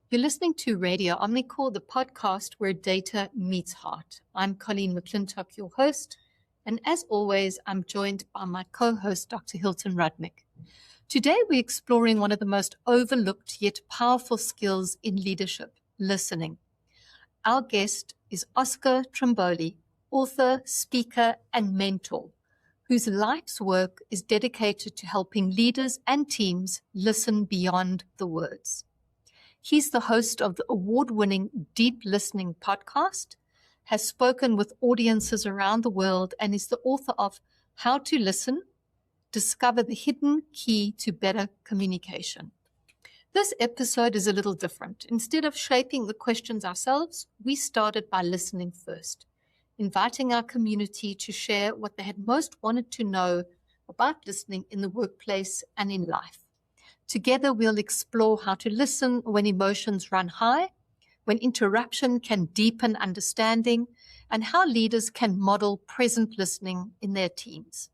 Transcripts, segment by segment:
You're listening to Radio Omnicor, the podcast where data meets heart. I'm Colleen McClintock, your host, and as always, I'm joined by my co-host, Dr. Hilton Rudnick. Today, we're exploring one of the most overlooked yet powerful skills in leadership, listening. Our guest is Oscar Trimboli, author, speaker, and mentor, whose life's work is dedicated to helping leaders and teams listen beyond the words. He's the host of the award-winning Deep Listening podcast, has spoken with audiences around the world, and is the author of How to Listen, Discover the Hidden Key to Better Communication. This episode is a little different. Instead of shaping the questions ourselves, we started by listening first, inviting our community to share what they had most wanted to know about listening in the workplace and in life. Together, we'll explore how to listen when emotions run high, when interruption can deepen understanding, and how leaders can model present listening in their teams.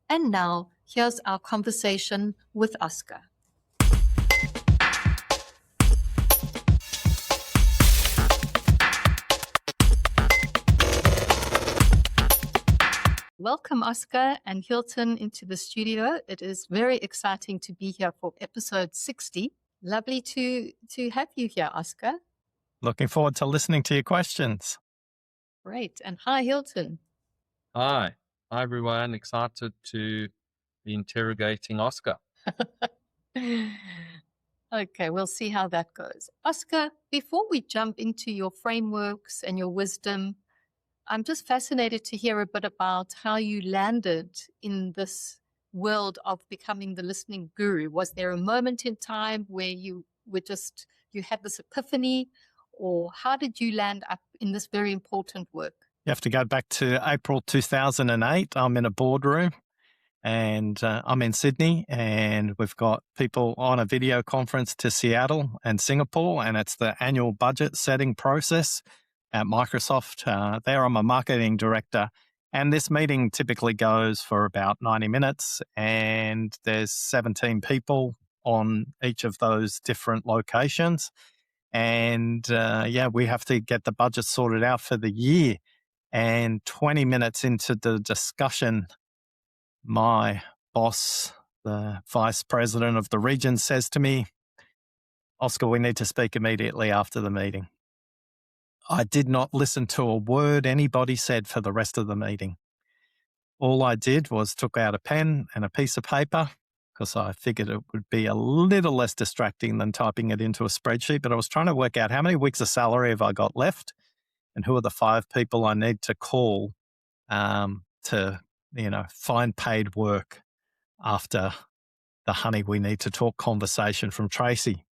And now, here's our conversation with Oscar. Welcome, Oscar and Hilton, into the studio. It is very exciting to be here for episode 60. Lovely to have you here, Oscar. Looking forward to listening to your questions. Great. And hi, Hilton. Hi everyone. Excited to be interrogating Oscar. Okay, we'll see how that goes. Oscar, before we jump into your frameworks and your wisdom, I'm just fascinated to hear a bit about how you landed in this world of becoming the listening guru. Was there a moment in time where you had this epiphany, or how did you land up in this very important work? You have to go back to April 2008. I'm in a boardroom and I'm in Sydney, and we've got people on a video conference to Seattle and Singapore, and it's the annual budget setting process at Microsoft. There I'm a marketing director, and this meeting typically goes for about 90 minutes, and there's 17 people on each of those different locations. And we have to get the budget sorted out for the year. And 20 minutes into the discussion, my boss, the vice president of the region, says to me, "Oscar, we need to speak immediately after the meeting." I did not listen to a word anybody said for the rest of the meeting. All I did was took out a pen and a piece of paper, because I figured it would be a little less distracting than typing it into a spreadsheet. But I was trying to work out how many weeks of salary have I got left, and who are the 5 people I need to call to find paid work after the honey we need to talk conversation from Tracy.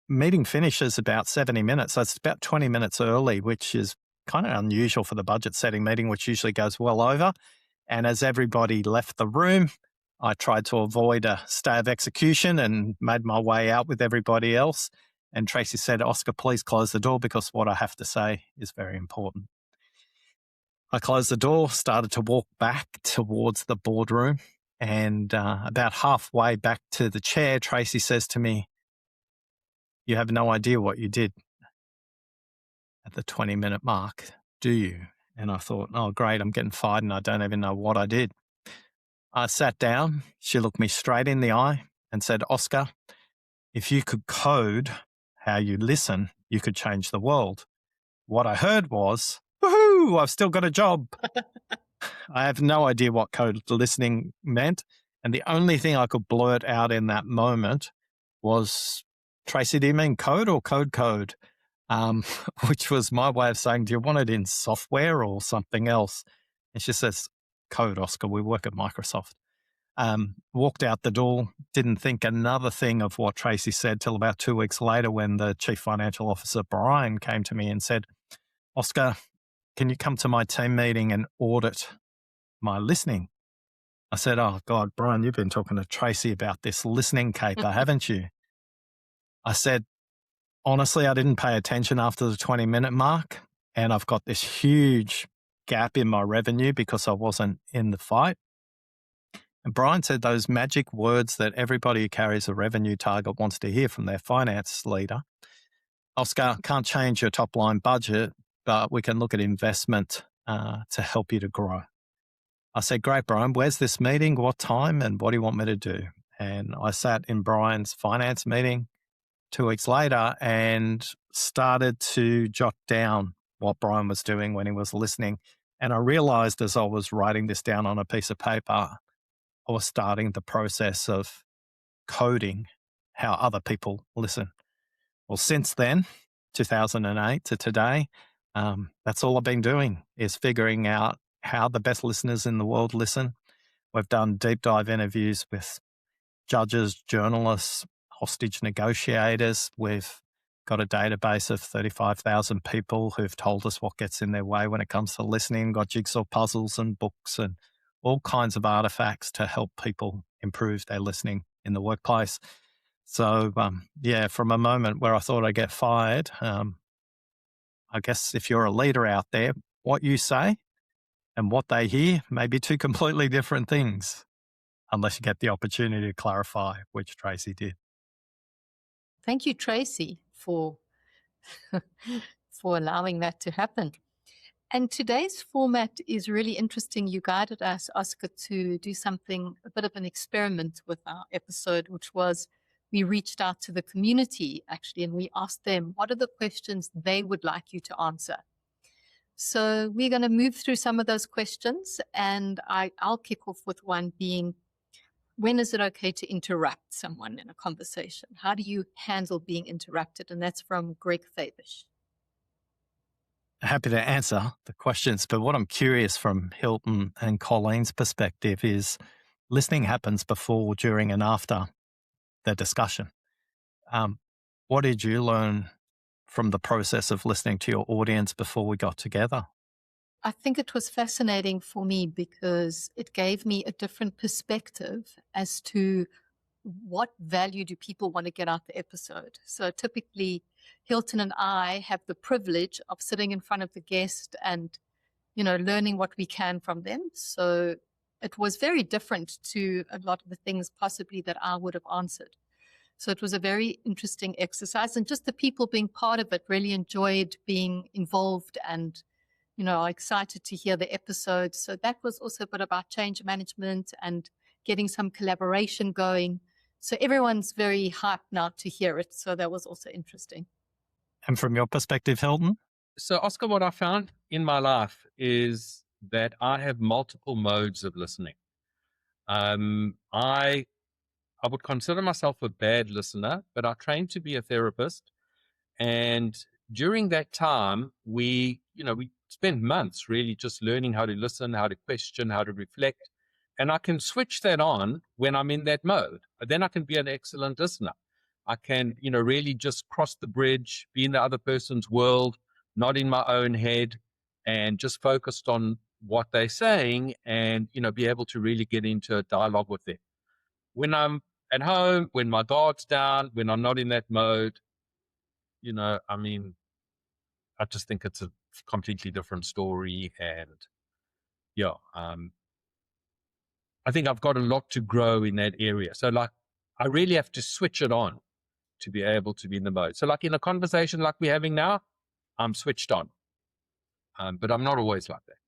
Meeting finishes about 70 minutes. So it's about 20 minutes early, which is kind of unusual for the budget setting meeting, which usually goes well over. And as everybody left the room, I tried to avoid a stay of execution and made my way out with everybody else. And Tracy said, "Oscar, please close the door, because what I have to say is very important." I closed the door, started to walk back towards the boardroom, and about halfway back to the chair, Tracy says to me, "You have no idea what you did at the 20-minute mark, do you?" And I thought, oh, great, I'm getting fired and I don't even know what I did. I sat down. She looked me straight in the eye and said, "Oscar, if you could code how you listen, you could change the world." What I heard was, "Woohoo, I've still got a job." I have no idea what code listening meant. And the only thing I could blurt out in that moment was, "Tracy, do you mean code or code?" Which was my way of saying, "Do you want it in software or something else?" And she says, "Code, Oscar, we work at Microsoft." Walked out the door, didn't think another thing of what Tracy said till about 2 weeks later, when the Chief Financial Officer, Brian, came to me and said, "Oscar, can you come to my team meeting and audit my listening?" I said, "Oh God, Brian, you've been talking to Tracy about this listening caper, haven't you?" I said, "Honestly, I didn't pay attention after the 20-minute mark, and I've got this huge gap in my revenue because I wasn't in the fight. And Brian said those magic words that everybody who carries a revenue target wants to hear from their finance leader. Oscar, can't change your top line budget, but we can look at investment to help you to grow. I said, great, Brian, where's this meeting? What time? And what do you want me to do? And I sat in Brian's finance meeting 2 weeks later and started to jot down what Brian was doing when he was listening. And I realized as I was writing this down on a piece of paper, I was starting the process of coding how other people listen. Well, since then, 2008 to today, that's all I've been doing is figuring out how the best listeners in the world listen. We've done deep dive interviews with judges, journalists, hostage negotiators. We've got a database of 35,000 people who've told us what gets in their way when it comes to listening, got jigsaw puzzles and books and all kinds of artifacts to help people improve their listening in the workplace. So, from a moment where I thought I'd get fired, I guess if you're a leader out there, what you say and what they hear may be two completely different things, unless you get the opportunity to clarify, which Tracy did. Thank you, Tracy, for allowing that to happen. And today's format is really interesting. You guided us, Oscar, to do something, a bit of an experiment with our episode, which was we reached out to the community, actually, and we asked them, what are the questions they would like you to answer? So we're going to move through some of those questions, and I'll kick off with one being, when is it okay to interrupt someone in a conversation? How do you handle being interrupted? And that's from Greg Fabish. Happy to answer the questions, but what I'm curious from Hilton and Colleen's perspective is listening happens before, during, and after the discussion. What did you learn from the process of listening to your audience before we got together? I think it was fascinating for me because it gave me a different perspective as to what value do people want to get out the episode. So typically, Hilton and I have the privilege of sitting in front of the guest and, learning what we can from them. So it was very different to a lot of the things possibly that I would have answered. So it was a very interesting exercise, and just the people being part of it really enjoyed being involved and, are excited to hear the episode. So that was also a bit about change management and getting some collaboration going. So everyone's very hyped now to hear it. So that was also interesting. And from your perspective, Hilton? So, Oscar, what I found in my life is that I have multiple modes of listening. I would consider myself a bad listener, but I trained to be a therapist. And during that time, we spent months really just learning how to listen, how to question, how to reflect. And I can switch that on when I'm in that mode. Then I can be an excellent listener. I can, really just cross the bridge, be in the other person's world, not in my own head, and just focused on what they're saying and, be able to really get into a dialogue with them. When I'm at home, when my guard's down, when I'm not in that mode, I just think it's a completely different story. And I think I've got a lot to grow in that area. So I really have to switch it on to be able to be in the mode. So in a conversation like we're having now, I'm switched on. But I'm not always like that.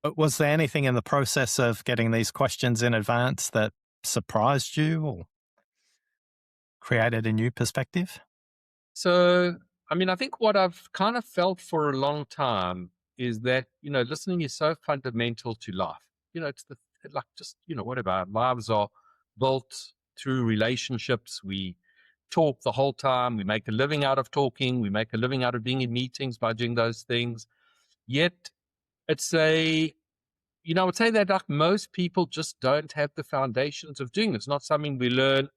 But was there anything in the process of getting these questions in advance that surprised you or created a new perspective? So, I think what I've kind of felt for a long time is that, listening is so fundamental to life. It's whatever. Our lives are built through relationships. We talk the whole time. We make a living out of talking. We make a living out of being in meetings by doing those things. Yet it's I would say that most people just don't have the foundations of doing it. It's not something we learn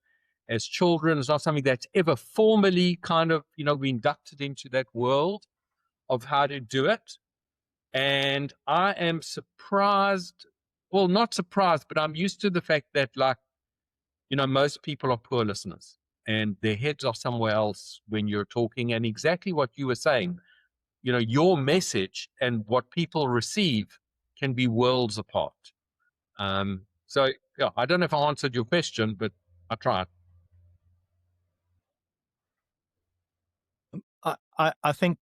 as children. It's not something that's ever formally kind of, we inducted into that world of how to do it. And I am surprised, well, not surprised, but I'm used to the fact that most people are poor listeners and their heads are somewhere else when you're talking. And exactly what you were saying, your message and what people receive can be worlds apart. So yeah, I don't know if I answered your question, but I tried. I think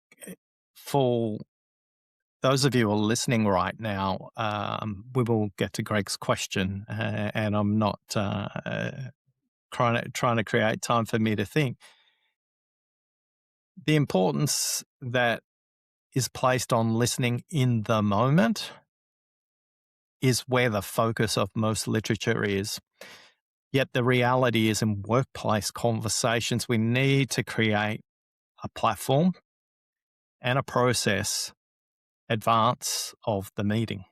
for those of you who are listening right now, we will get to Greg's question, and I'm not trying to create time for me to think. The importance that is placed on listening in the moment is where the focus of most literature is. Yet the reality is, in workplace conversations, we need to create a platform and a process advance of the meeting.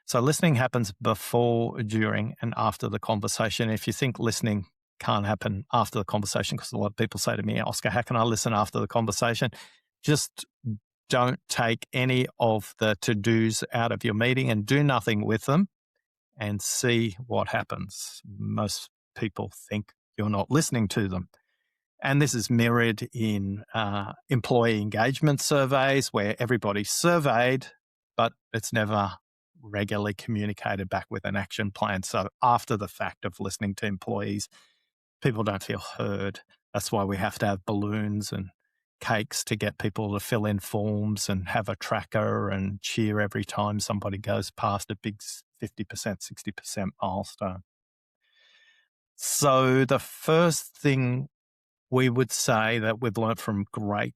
So listening happens before, during, and after the conversation. If you think listening can't happen after the conversation, because a lot of people say to me, Oscar, how can I listen after the conversation? Just don't take any of the to-dos out of your meeting and do nothing with them and see what happens. Most people think you're not listening to them. And this is mirrored in employee engagement surveys where everybody's surveyed, but it's never regularly communicated back with an action plan. So after the fact of listening to employees, people don't feel heard. That's why we have to have balloons and cakes to get people to fill in forms and have a tracker and cheer every time somebody goes past a big 50%, 60% milestone. So the first thing we would say that we've learned from great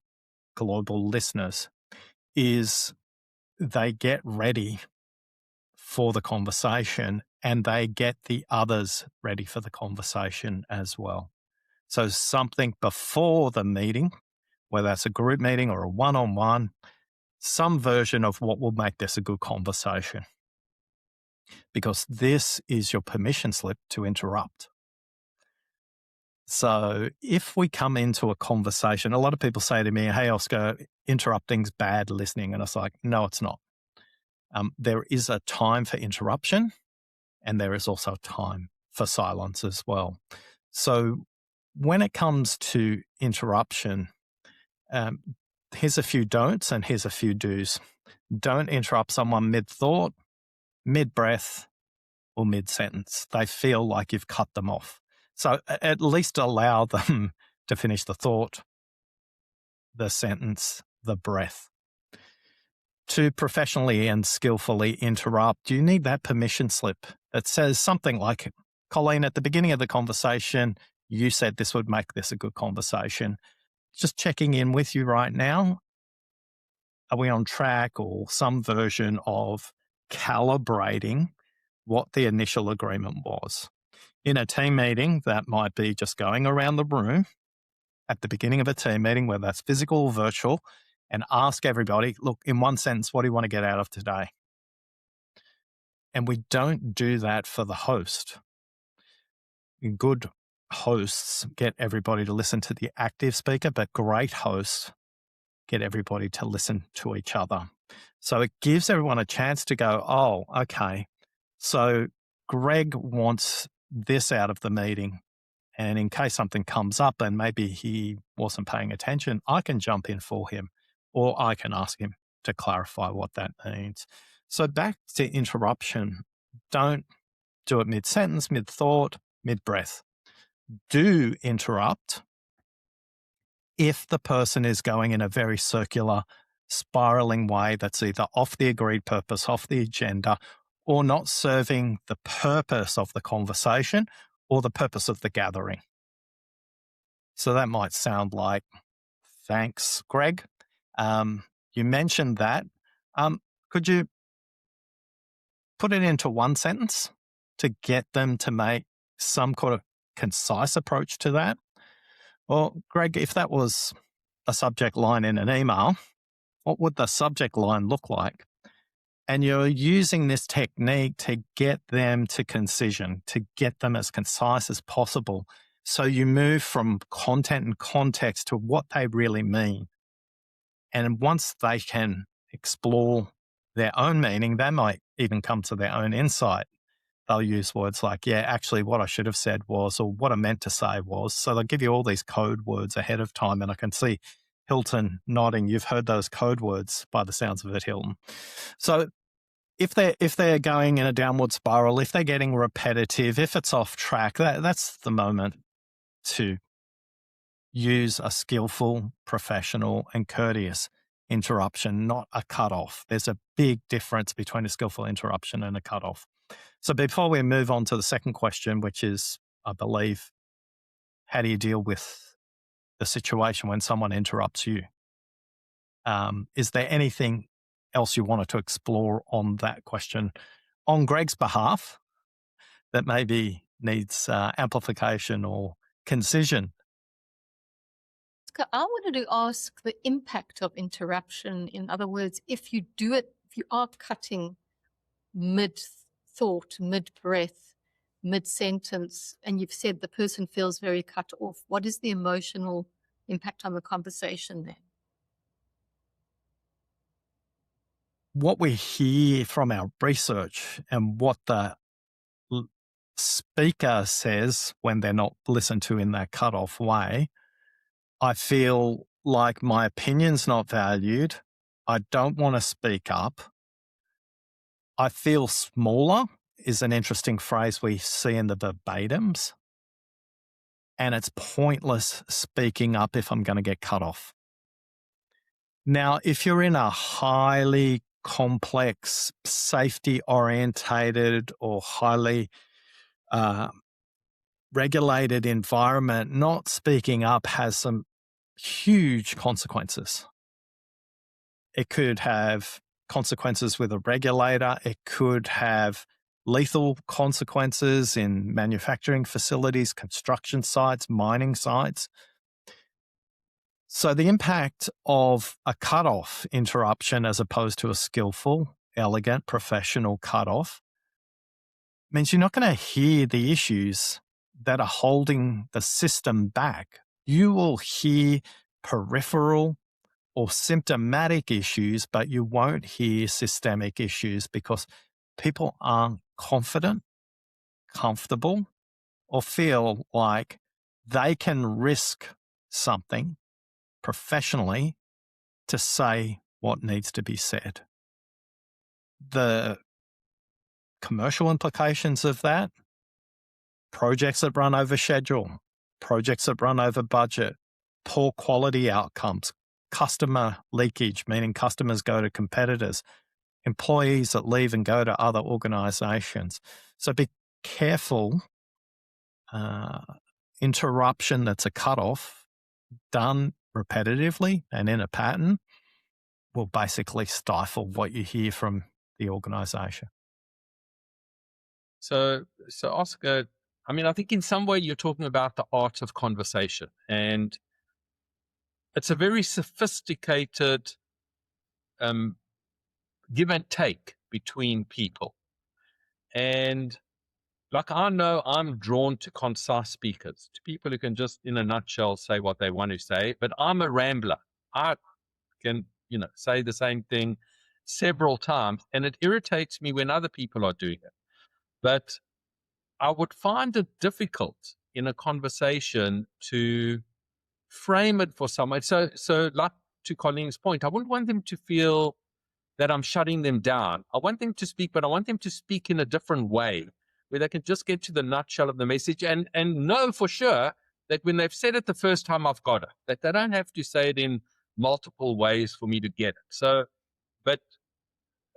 global listeners is they get ready for the conversation and they get the others ready for the conversation as well. So something before the meeting, whether that's a group meeting or a one-on-one, some version of what will make this a good conversation. Because this is your permission slip to interrupt. So if we come into a conversation, a lot of people say to me, hey, Oscar, interrupting's bad listening. And I was like, no, it's not. There is a time for interruption and there is also time for silence as well. So when it comes to interruption, here's a few don'ts and here's a few do's. Don't interrupt someone mid-thought, mid-breath, or mid-sentence. They feel like you've cut them off. So at least allow them to finish the thought, the sentence, the breath. To professionally and skillfully interrupt, you need that permission slip that says something like, Colleen, at the beginning of the conversation, you said this would make this a good conversation. Just checking in with you right now. Are we on track, or some version of calibrating what the initial agreement was? In a team meeting, that might be just going around the room at the beginning of a team meeting, whether that's physical or virtual, and ask everybody, look, in one sentence, what do you want to get out of today? And we don't do that for the host. Good hosts get everybody to listen to the active speaker, but great hosts get everybody to listen to each other. So it gives everyone a chance to go, oh, okay, so Greg wants this out of the meeting. And in case something comes up and maybe he wasn't paying attention, I can jump in for him, or I can ask him to clarify what that means. So back to interruption. Don't do it mid-sentence, mid-thought, mid-breath. Do interrupt if the person is going in a very circular, spiraling way that's either off the agreed purpose, off the agenda, or not serving the purpose of the conversation or the purpose of the gathering. So that might sound like, thanks, Greg. You mentioned that. Could you put it into one sentence to get them to make some kind of concise approach to that? Well, Greg, if that was a subject line in an email, what would the subject line look like? And you're using this technique to get them to concision, to get them as concise as possible. So you move from content and context to what they really mean. And once they can explore their own meaning, they might even come to their own insight. They'll use words like, yeah, actually what I should have said was, or what I meant to say was. So they'll give you all these code words ahead of time. And I can see Hilton nodding. You've heard those code words by the sounds of it, Hilton. So if they're going in a downward spiral, if they're getting repetitive, if it's off track, that's the moment to use a skillful, professional, and courteous interruption, not a cutoff. There's a big difference between a skillful interruption and a cutoff. So before we move on to the second question, which is, I believe, how do you deal with the situation when someone interrupts you? Is there anything else you wanted to explore on that question on Greg's behalf that maybe needs amplification or concision? I wanted to ask the impact of interruption. In other words, if you do it, if you are cutting mid-thought, mid-breath, mid-sentence, and you've said the person feels very cut off, what is the emotional impact on the conversation then? What we hear from our research and what the speaker says when they're not listened to in that cut-off way, I feel like my opinion's not valued. I don't want to speak up. I feel smaller is an interesting phrase we see in the verbatims. And it's pointless speaking up if I'm going to get cut off. Now, if you're in a highly complex, safety-orientated or highly regulated environment, not speaking up has some huge consequences. It could have consequences with a regulator. It could have lethal consequences in manufacturing facilities, construction sites, mining sites. So the impact of a cutoff interruption as opposed to a skillful, elegant, professional cutoff means you're not going to hear the issues that are holding the system back. You will hear peripheral or symptomatic issues, but you won't hear systemic issues because people aren't confident, comfortable, or feel like they can risk something professionally to say what needs to be said. The commercial implications of that, projects that run over schedule, projects that run over budget, poor quality outcomes, customer leakage, meaning customers go to competitors, employees that leave and go to other organizations. So be careful. Interruption that's a cutoff done repetitively and in a pattern will basically stifle what you hear from the organization. So Oscar, I mean, I think in some way you're talking about the art of conversation, and it's a very sophisticated give and take between people. And like, I know I'm drawn to concise speakers, to people who can just in a nutshell say what they want to say, but I'm a rambler. I can, say the same thing several times, and it irritates me when other people are doing it. But I would find it difficult in a conversation to frame it for someone. So like to Colleen's point, I wouldn't want them to feel that I'm shutting them down. I want them to speak, but I want them to speak in a different way where they can just get to the nutshell of the message and know for sure that when they've said it the first time, I've got it, that they don't have to say it in multiple ways for me to get it. So, but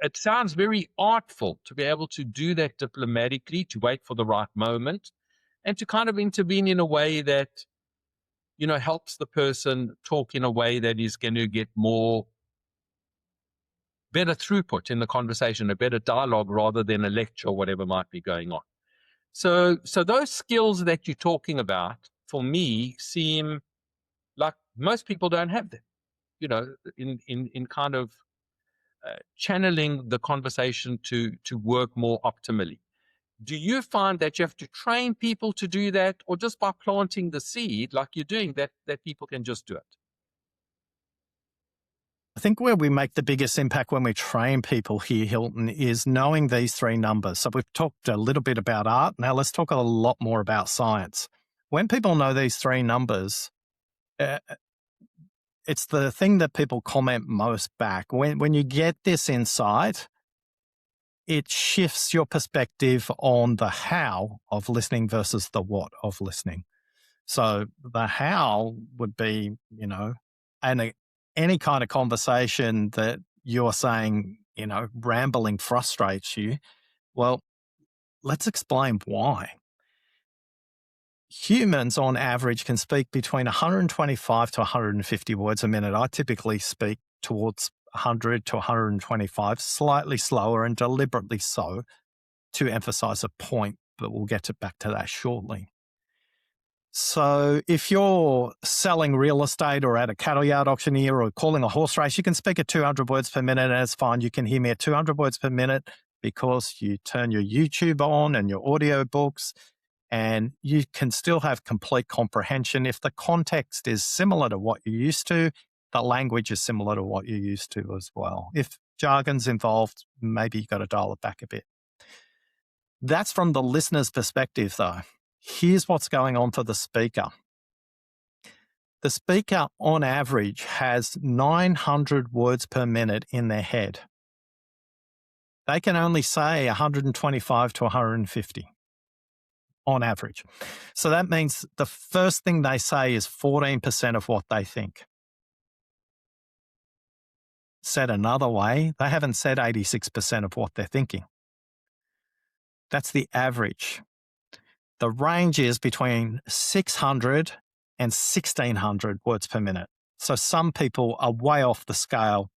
it sounds very artful to be able to do that diplomatically, to wait for the right moment and to kind of intervene in a way that, helps the person talk in a way that is going to get better throughput in the conversation, a better dialogue rather than a lecture or whatever might be going on. So those skills that you're talking about, for me, seem like most people don't have them, in kind of channeling the conversation to work more optimally. Do you find that you have to train people to do that, or just by planting the seed like you're doing, that people can just do it? I think where we make the biggest impact when we train people here, Hilton, is knowing these three numbers. So we've talked a little bit about art. Now let's talk a lot more about science. When people know these three numbers, it's the thing that people comment most back. When you get this insight, it shifts your perspective on the how of listening versus the what of listening. So the how would be, any kind of conversation that you're saying, rambling frustrates you. Well, let's explain why. Humans on average can speak between 125 to 150 words a minute. I typically speak towards 100 to 125, slightly slower and deliberately so to emphasize a point, but we'll get back to that shortly. So if you're selling real estate or at a cattle yard auctioneer or calling a horse race, you can speak at 200 words per minute and it's fine. You can hear me at 200 words per minute because you turn your YouTube on and your audio books, and you can still have complete comprehension. If the context is similar to what you're used to, the language is similar to what you're used to as well. If jargon's involved, maybe you've got to dial it back a bit. That's from the listener's perspective, though. Here's what's going on for the speaker. The speaker, on average, has 900 words per minute in their head. They can only say 125 to 150 on average. So that means the first thing they say is 14% of what they think. Said another way, they haven't said 86% of what they're thinking. That's the average. The range is between 600 and 1,600 words per minute. So some people are way off the scale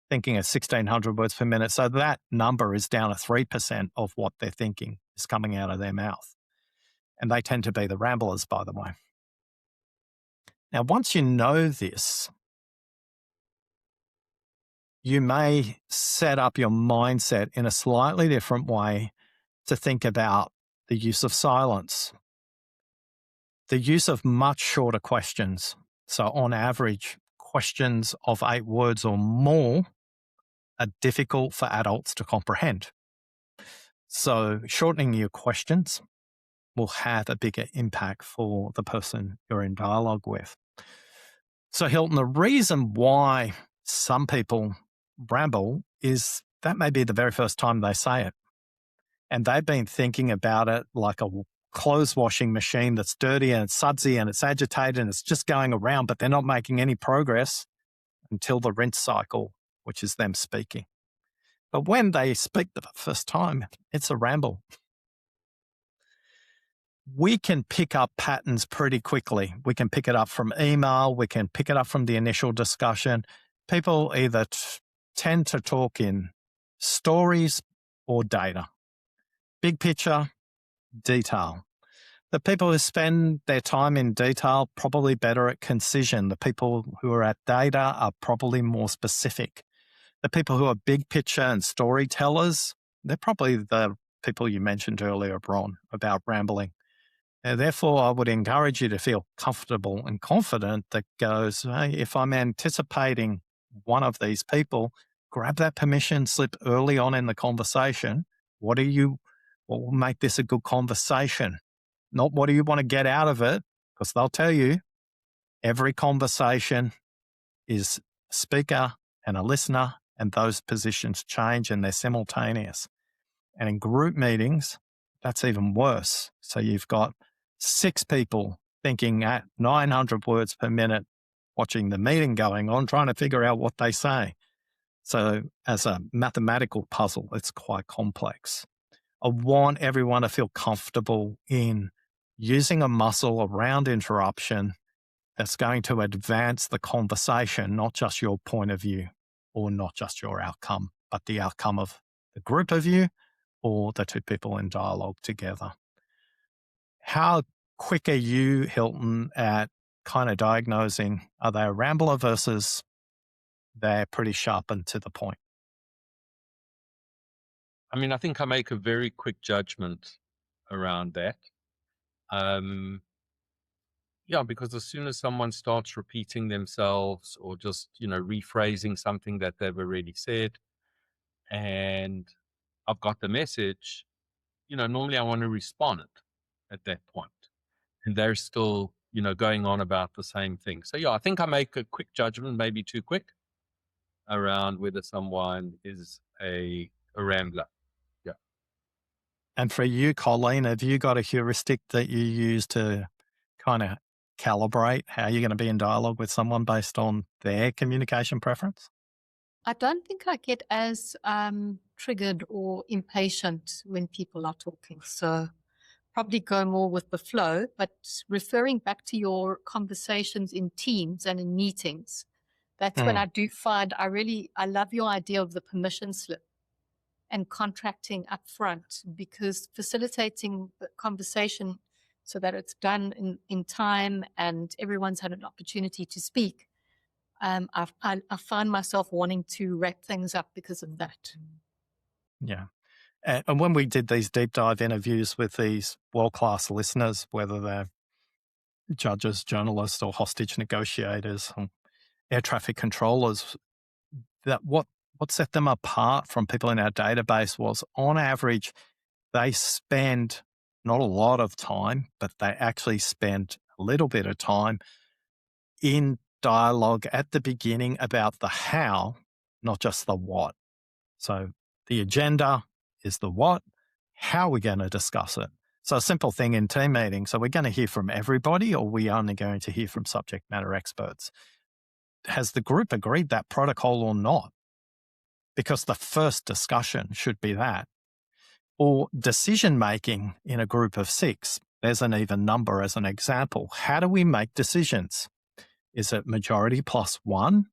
thinking at 1,600 words per minute. So that number is down to 3% of what they're thinking is coming out of their mouth. And they tend to be the ramblers, by the way. Now, once you know this, you may set up your mindset in a slightly different way to think about the use of silence, the use of much shorter questions. So on average, questions of 8 words or more are difficult for adults to comprehend. So shortening your questions will have a bigger impact for the person you're in dialogue with. So Hilton, the reason why some people ramble is that may be the very first time they say it. And they've been thinking about it like a clothes washing machine that's dirty and it's sudsy and it's agitated and it's just going around, but they're not making any progress until the rinse cycle, which is them speaking. But when they speak the first time, it's a ramble. We can pick up patterns pretty quickly. We can pick it up from email. We can pick it up from the initial discussion. People either tend to talk in stories or data. Big picture, detail. The people who spend their time in detail probably better at concision. The people who are at data are probably more specific. The people who are big picture and storytellers, they're probably the people you mentioned earlier, Ron, about rambling. And therefore, I would encourage you to feel comfortable and confident that goes, hey, if I'm anticipating one of these people, grab that permission slip early on in the conversation. What will make this a good conversation? Not what do you want to get out of it, because they'll tell you every conversation is a speaker and a listener, and those positions change and they're simultaneous. And in group meetings, that's even worse. So you've got 6 people thinking at 900 words per minute, watching the meeting going on, trying to figure out what they say. So as a mathematical puzzle, it's quite complex. I want everyone to feel comfortable in using a muscle around interruption that's going to advance the conversation, not just your point of view or not just your outcome, but the outcome of the group of you or the 2 people in dialogue together. How quick are you, Hilton, at kind of diagnosing, are they a rambler versus they're pretty sharp and to the point? I mean, I think I make a very quick judgment around that. Yeah, because as soon as someone starts repeating themselves or just, rephrasing something that they've already said, and I've got the message, normally I want to respond at that point. And they're still, going on about the same thing. So yeah, I think I make a quick judgment, maybe too quick, around whether someone is a rambler. And for you, Colleen, have you got a heuristic that you use to kind of calibrate how you're going to be in dialogue with someone based on their communication preference? I don't think I get as triggered or impatient when people are talking. So probably go more with the flow, but referring back to your conversations in teams and in meetings, that's when I do find I love your idea of the permission slip and contracting up front, because facilitating the conversation so that it's done in time and everyone's had an opportunity to speak. I find myself wanting to wrap things up because of that. Yeah. And when we did these deep dive interviews with these world-class listeners, whether they're judges, journalists, or hostage negotiators, or air traffic controllers, that what set them apart from people in our database was, on average, they spend not a lot of time, but they actually spend a little bit of time in dialogue at the beginning about the how, not just the what. So the agenda is the what, how are we going to discuss it? So a simple thing in team meetings, so we're going to hear from everybody, or we only going to hear from subject matter experts? Has the group agreed that protocol or not? Because the first discussion should be that. Or decision-making in a group of 6, there's an even number as an example. How do we make decisions? Is it majority plus 1?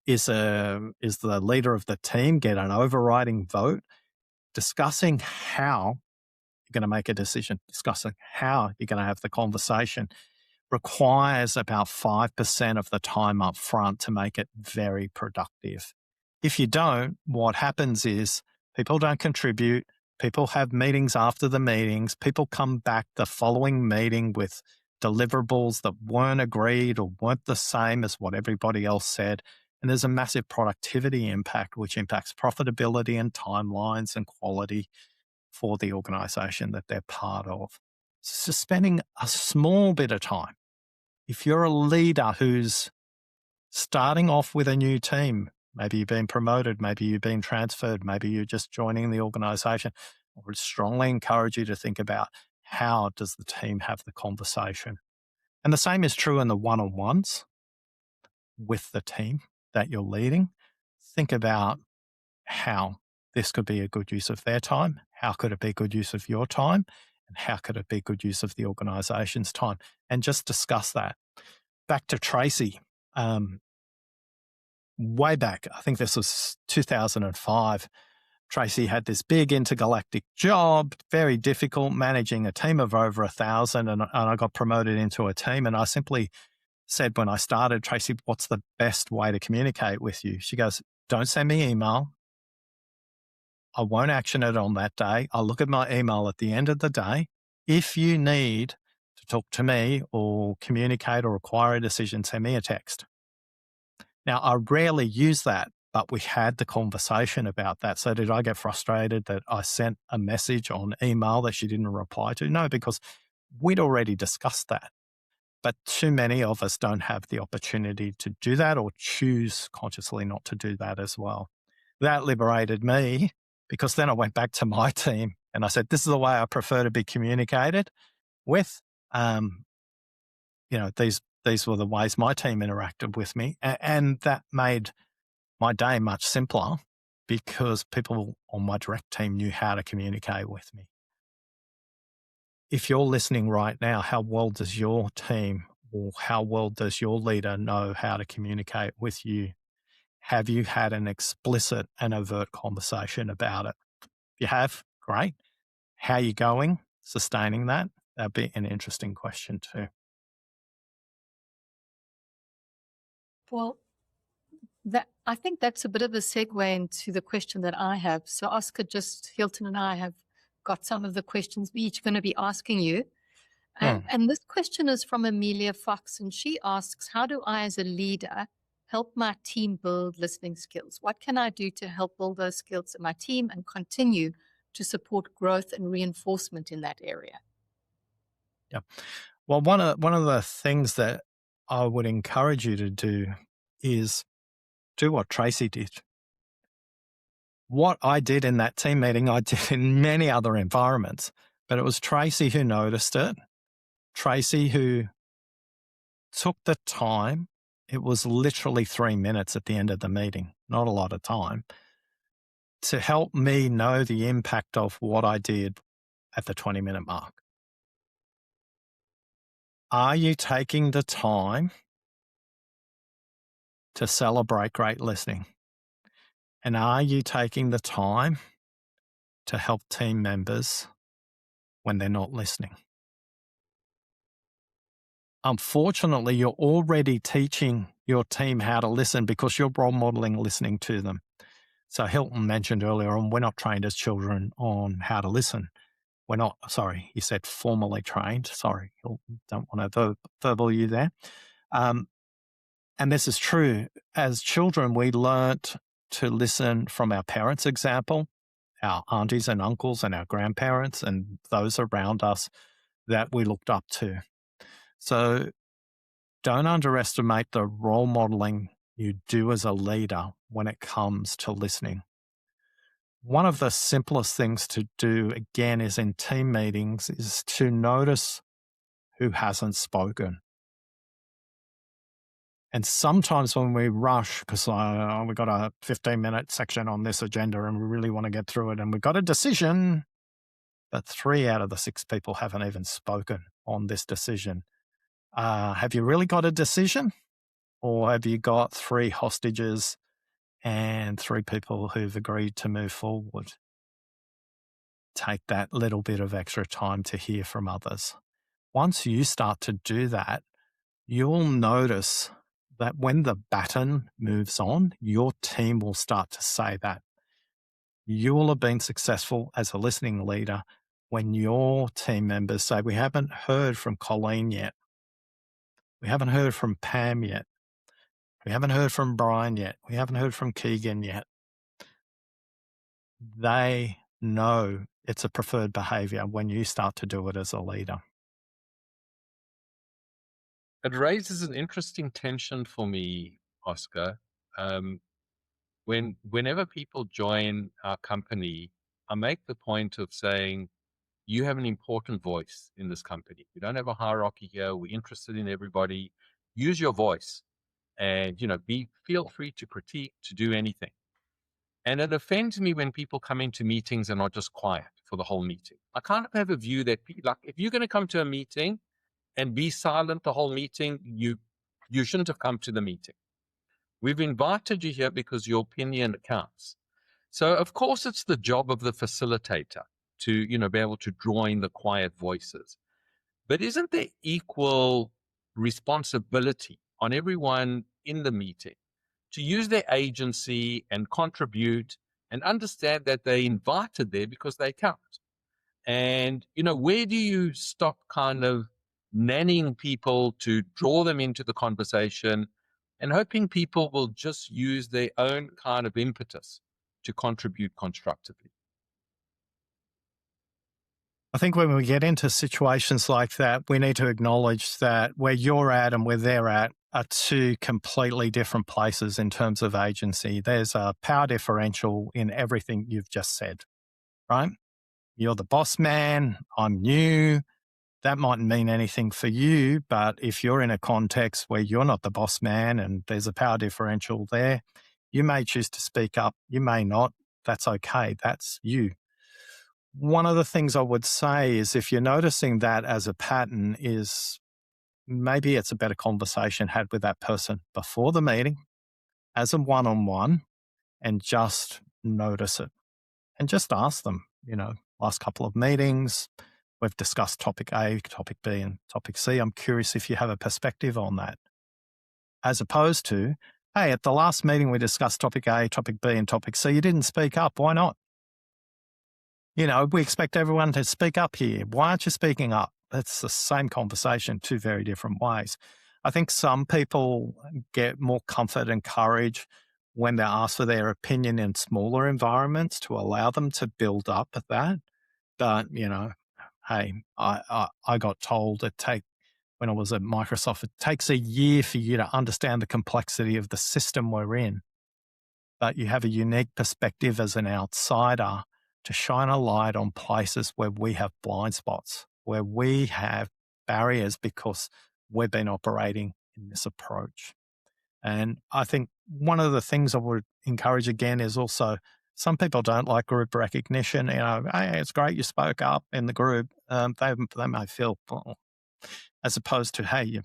Is the leader of the team get an overriding vote? Discussing how you're going to make a decision, discussing how you're going to have the conversation requires about 5% of the time up front to make it very productive. If you don't, what happens is people don't contribute, people have meetings after the meetings, people come back the following meeting with deliverables that weren't agreed or weren't the same as what everybody else said. And there's a massive productivity impact, which impacts profitability and timelines and quality for the organization that they're part of. So spending a small bit of time. If you're a leader who's starting off with a new team, maybe you've been promoted, maybe you've been transferred, maybe you're just joining the organization, I would strongly encourage you to think about, how does the team have the conversation? And the same is true in the one-on-ones with the team that you're leading. Think about how this could be a good use of their time, how could it be good use of your time, and how could it be good use of the organization's time, and just discuss that. Back to Tracy, way back, I think this was 2005, Tracy had this big intergalactic job, very difficult, managing a team of over 1,000, and I got promoted into a team, and I simply said when I started, Tracy, what's the best way to communicate with you? She goes, don't send me email. I won't action it on that day. I'll look at my email at the end of the day. If you need to talk to me or communicate or require a decision, send me a text. Now, I rarely use that, but we had the conversation about that. So did I get frustrated that I sent a message on email that she didn't reply to? No, because we'd already discussed that. But too many of us don't have the opportunity to do that, or choose consciously not to do that as well. That liberated me, because then I went back to my team and I said, this is the way I prefer to be communicated with. These were the ways my team interacted with me. And that made my day much simpler, because people on my direct team knew how to communicate with me. If you're listening right now, how well does your team, or how well does your leader know how to communicate with you? Have you had an explicit and overt conversation about it? If you have, great. How are you going? Sustaining that? That'd be an interesting question too. Well, I think that's a bit of a segue into the question that I have. So Oscar, Hilton and I have got some of the questions we're each going to be asking you. And this question is from Amelia Fox, and she asks, how do I as a leader help my team build listening skills? What can I do to help build those skills in my team and continue to support growth and reinforcement in that area? Yeah. Well, one of the things that I would encourage you to do is do what Tracy did. What I did in that team meeting, I did in many other environments, but it was Tracy who noticed it. Tracy who took the time. It was literally 3 minutes at the end of the meeting, not a lot of time, to help me know the impact of what I did at the 20-minute mark. Are you taking the time to celebrate great listening? And are you taking the time to help team members when they're not listening? Unfortunately, you're already teaching your team how to listen because you're role modeling listening to them. So Hilton mentioned earlier on, we're not trained as children on how to listen. We're not, sorry, he said formally trained. Sorry, Hilton, don't want to verbal you there. And this is true. As children, we learnt to listen from our parents' example, our aunties and uncles and our grandparents and those around us that we looked up to. So don't underestimate the role modeling you do as a leader when it comes to listening. One of the simplest things to do, again, is in team meetings, is to notice who hasn't spoken. And sometimes when we rush, because we've got a 15-minute section on this agenda and we really want to get through it and we've got a decision, but 3 out of the 6 people haven't even spoken on this decision. Have you really got a decision? Or have you got 3 hostages and 3 people who've agreed to move forward? Take that little bit of extra time to hear from others. Once you start to do that, you'll notice that when the baton moves on, your team will start to say that. You will have been successful as a listening leader when your team members say, we haven't heard from Colleen yet. We haven't heard from Pam yet. We haven't heard from Brian yet. We haven't heard from Keegan yet. They know it's a preferred behavior when you start to do it as a leader. It raises an interesting tension for me, Oscar. Whenever people join our company, I make the point of saying, you have an important voice in this company. We don't have a hierarchy here. We're interested in everybody. Use your voice and, feel free to critique, to do anything. And it offends me when people come into meetings and are just quiet for the whole meeting. I kind of have a view that, like, if you're going to come to a meeting and be silent the whole meeting, you shouldn't have come to the meeting. We've invited you here because your opinion counts. So, of course, it's the job of the facilitator to, be able to draw in the quiet voices. But isn't there equal responsibility on everyone in the meeting to use their agency and contribute and understand that they're invited there because they count? And, where do you stop kind of nannying people to draw them into the conversation and hoping people will just use their own kind of impetus to contribute constructively? I think when we get into situations like that, we need to acknowledge that where you're at and where they're at are 2 completely different places in terms of agency. There's a power differential in everything you've just said, right? You're the boss man, I'm new. That mightn't mean anything for you, but if you're in a context where you're not the boss man and there's a power differential there, you may choose to speak up, you may not. That's okay, that's you. One of the things I would say is if you're noticing that as a pattern is maybe it's a better conversation had with that person before the meeting as a one-on-one and just notice it and just ask them, last couple of meetings, we've discussed topic A, topic B, and topic C. I'm curious if you have a perspective on that. As opposed to, hey, at the last meeting we discussed topic A, topic B, and topic C. You didn't speak up. Why not? We expect everyone to speak up here. Why aren't you speaking up? That's the same conversation, 2 very different ways. I think some people get more comfort and courage when they're asked for their opinion in smaller environments to allow them to build up at that. But, hey, I got told when I was at Microsoft, it takes a year for you to understand the complexity of the system we're in. but you have a unique perspective as an outsider to shine a light on places where we have blind spots, where we have barriers because we've been operating in this approach. And I think one of the things I would encourage again is also some people don't like group recognition. Hey, it's great you spoke up in the group. They may feel, well, as opposed to, hey,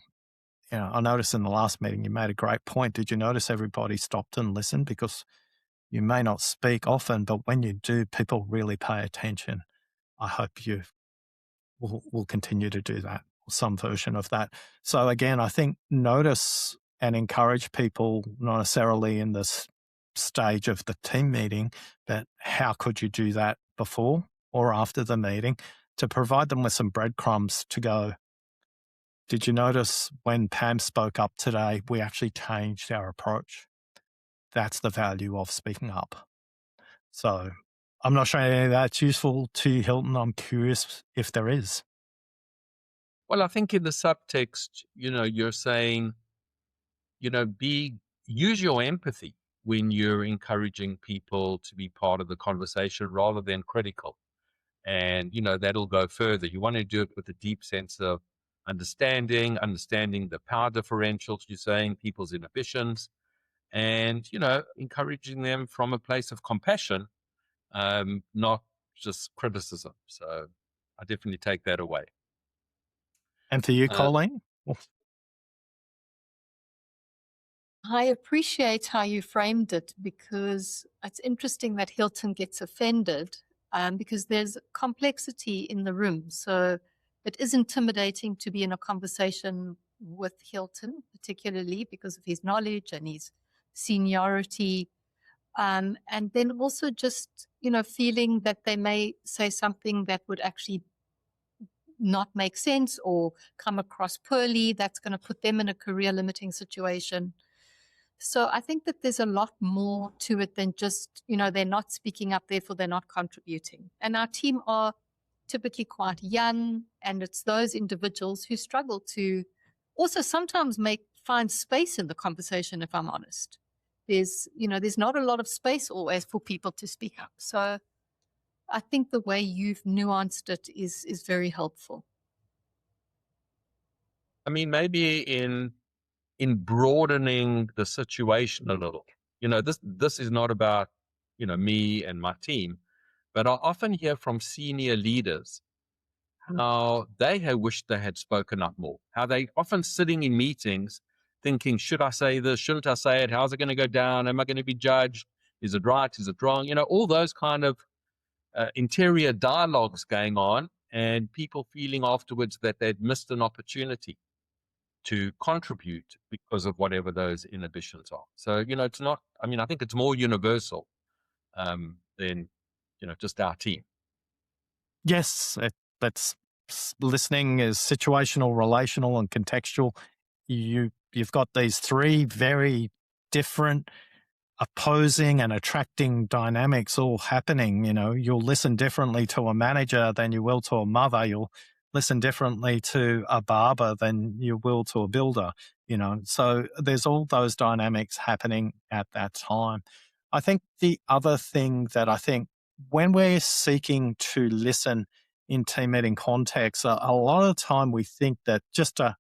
I noticed in the last meeting you made a great point. Did you notice everybody stopped and listened? Because you may not speak often, but when you do, people really pay attention. I hope you will continue to do that, or some version of that. So again, I think notice and encourage people, not necessarily in this stage of the team meeting, but how could you do that before or after the meeting to provide them with some breadcrumbs to go, did you notice when Pam spoke up today, we actually changed our approach? That's the value of speaking up. So I'm not sure any of that's useful to you, Hilton. I'm curious if there is. Well, I think in the subtext, you're saying, use your empathy when you're encouraging people to be part of the conversation rather than critical. And, that'll go further. You want to do it with a deep sense of understanding the power differentials, you're saying, people's inhibitions, and, encouraging them from a place of compassion, not just criticism. So I definitely take that away. And for you, Colleen? I appreciate how you framed it, because it's interesting that Hilton gets offended because there's complexity in the room. So it is intimidating to be in a conversation with Hilton, particularly because of his knowledge and his seniority. And then also just, feeling that they may say something that would actually not make sense or come across poorly. That's going to put them in a career limiting situation. So I think that there's a lot more to it than just, they're not speaking up, therefore they're not contributing. And our team are typically quite young, and it's those individuals who struggle to also sometimes find space in the conversation, if I'm honest. There's not a lot of space always for people to speak up. So I think the way you've nuanced it is very helpful. I mean, maybe in broadening the situation a little, this is not about, me and my team, but I often hear from senior leaders how they have wished they had spoken up more, how they often sitting in meetings thinking, should I say this? Shouldn't I say it? How's it going to go down? Am I going to be judged? Is it right? Is it wrong? All those kind of interior dialogues going on, and people feeling afterwards that they'd missed an opportunity to contribute because of whatever those inhibitions are. So, it's not, I think it's more universal than, just our team. Yes, that's listening is situational, relational, and contextual. You've got these three very different opposing and attracting dynamics all happening. You'll listen differently to a manager than you will to a mother. You'll listen differently to a barber than you will to a builder, So there's all those dynamics happening at that time. I think the other thing that I think when we're seeking to listen in team meeting context, a lot of the time we think that just a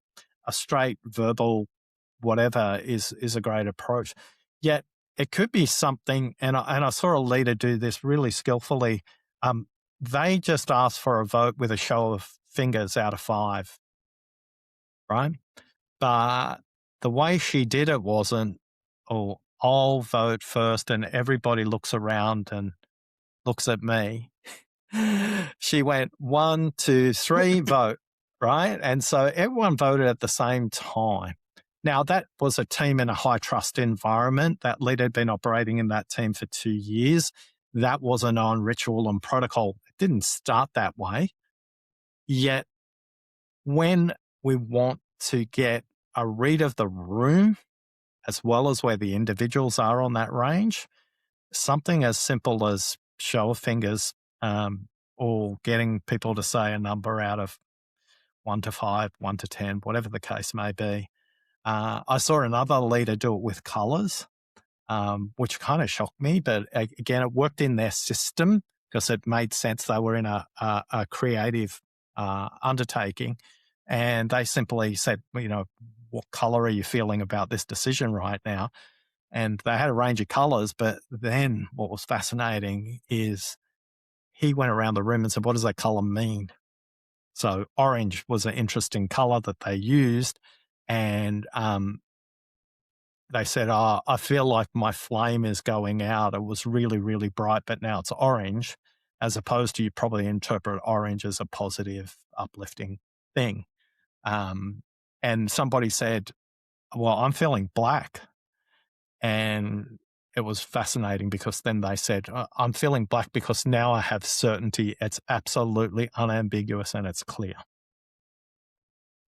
straight verbal whatever is a great approach. Yet it could be something, and I saw a leader do this really skillfully. They just asked for a vote with a show of fingers out of 5, right? But the way she did it wasn't, I'll vote first and everybody looks around and looks at me. She went 1, 2, 3, vote, right? And so everyone voted at the same time. Now, that was a team in a high trust environment. That leader had been operating in that team for 2 years. That was a known ritual and protocol. It didn't start that way. Yet, when we want to get a read of the room, as well as where the individuals are on that range, something as simple as show of fingers or getting people to say a number out of 1 to 5, 1 to 10, whatever the case may be. I saw another leader do it with colours. which kind of shocked me. But again, it worked in their system because it made sense. They were in a creative undertaking, and they simply said, what color are you feeling about this decision right now? And they had a range of colors. But then what was fascinating is he went around the room and said, what does that color mean? So orange was an interesting color that they used. And they said, I feel like my flame is going out. It was really, really bright, but now it's orange, as opposed to you probably interpret orange as a positive, uplifting thing. And somebody said, well, I'm feeling black. And it was fascinating because then they said, I'm feeling black because now I have certainty. It's absolutely unambiguous and it's clear.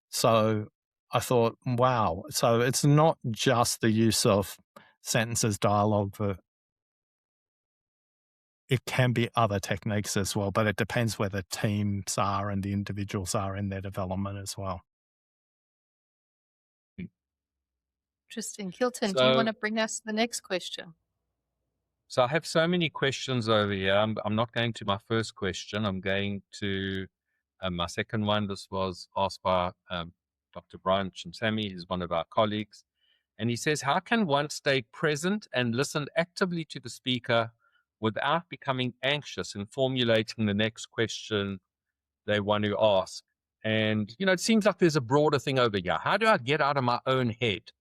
So I thought, wow. So it's not just the use of sentences, dialogue, but it can be other techniques as well, but it depends where the teams are and the individuals are in their development as well. Interesting. Hilton, do you want to bring us the next question? So I have so many questions over here. I'm not going to my first question. I'm going to my second one. This was asked by Dr. Brian Chimsamy, who's one of our colleagues. And he says, how can one stay present and listen actively to the speaker without becoming anxious in formulating the next question they want to ask? And, it seems like there's a broader thing over here. How do I get out of my own head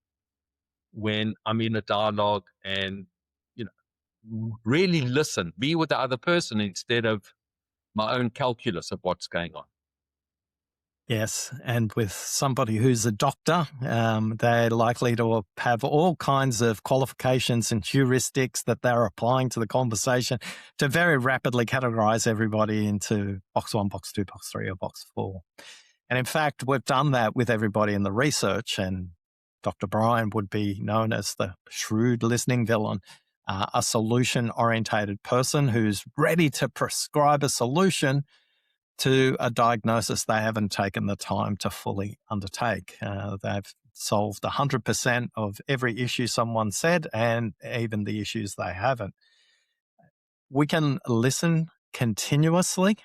when I'm in a dialogue and, really listen, be with the other person instead of my own calculus of what's going on? Yes, and with somebody who's a doctor, they're likely to have all kinds of qualifications and heuristics that they're applying to the conversation to very rapidly categorize everybody into box 1, box 2, box 3, or box 4. And in fact, we've done that with everybody in the research, and Dr. Brian would be known as the shrewd listening villain, a solution-orientated person who's ready to prescribe a solution to a diagnosis they haven't taken the time to fully undertake. They've solved 100% of every issue someone said and even the issues they haven't. We can listen continuously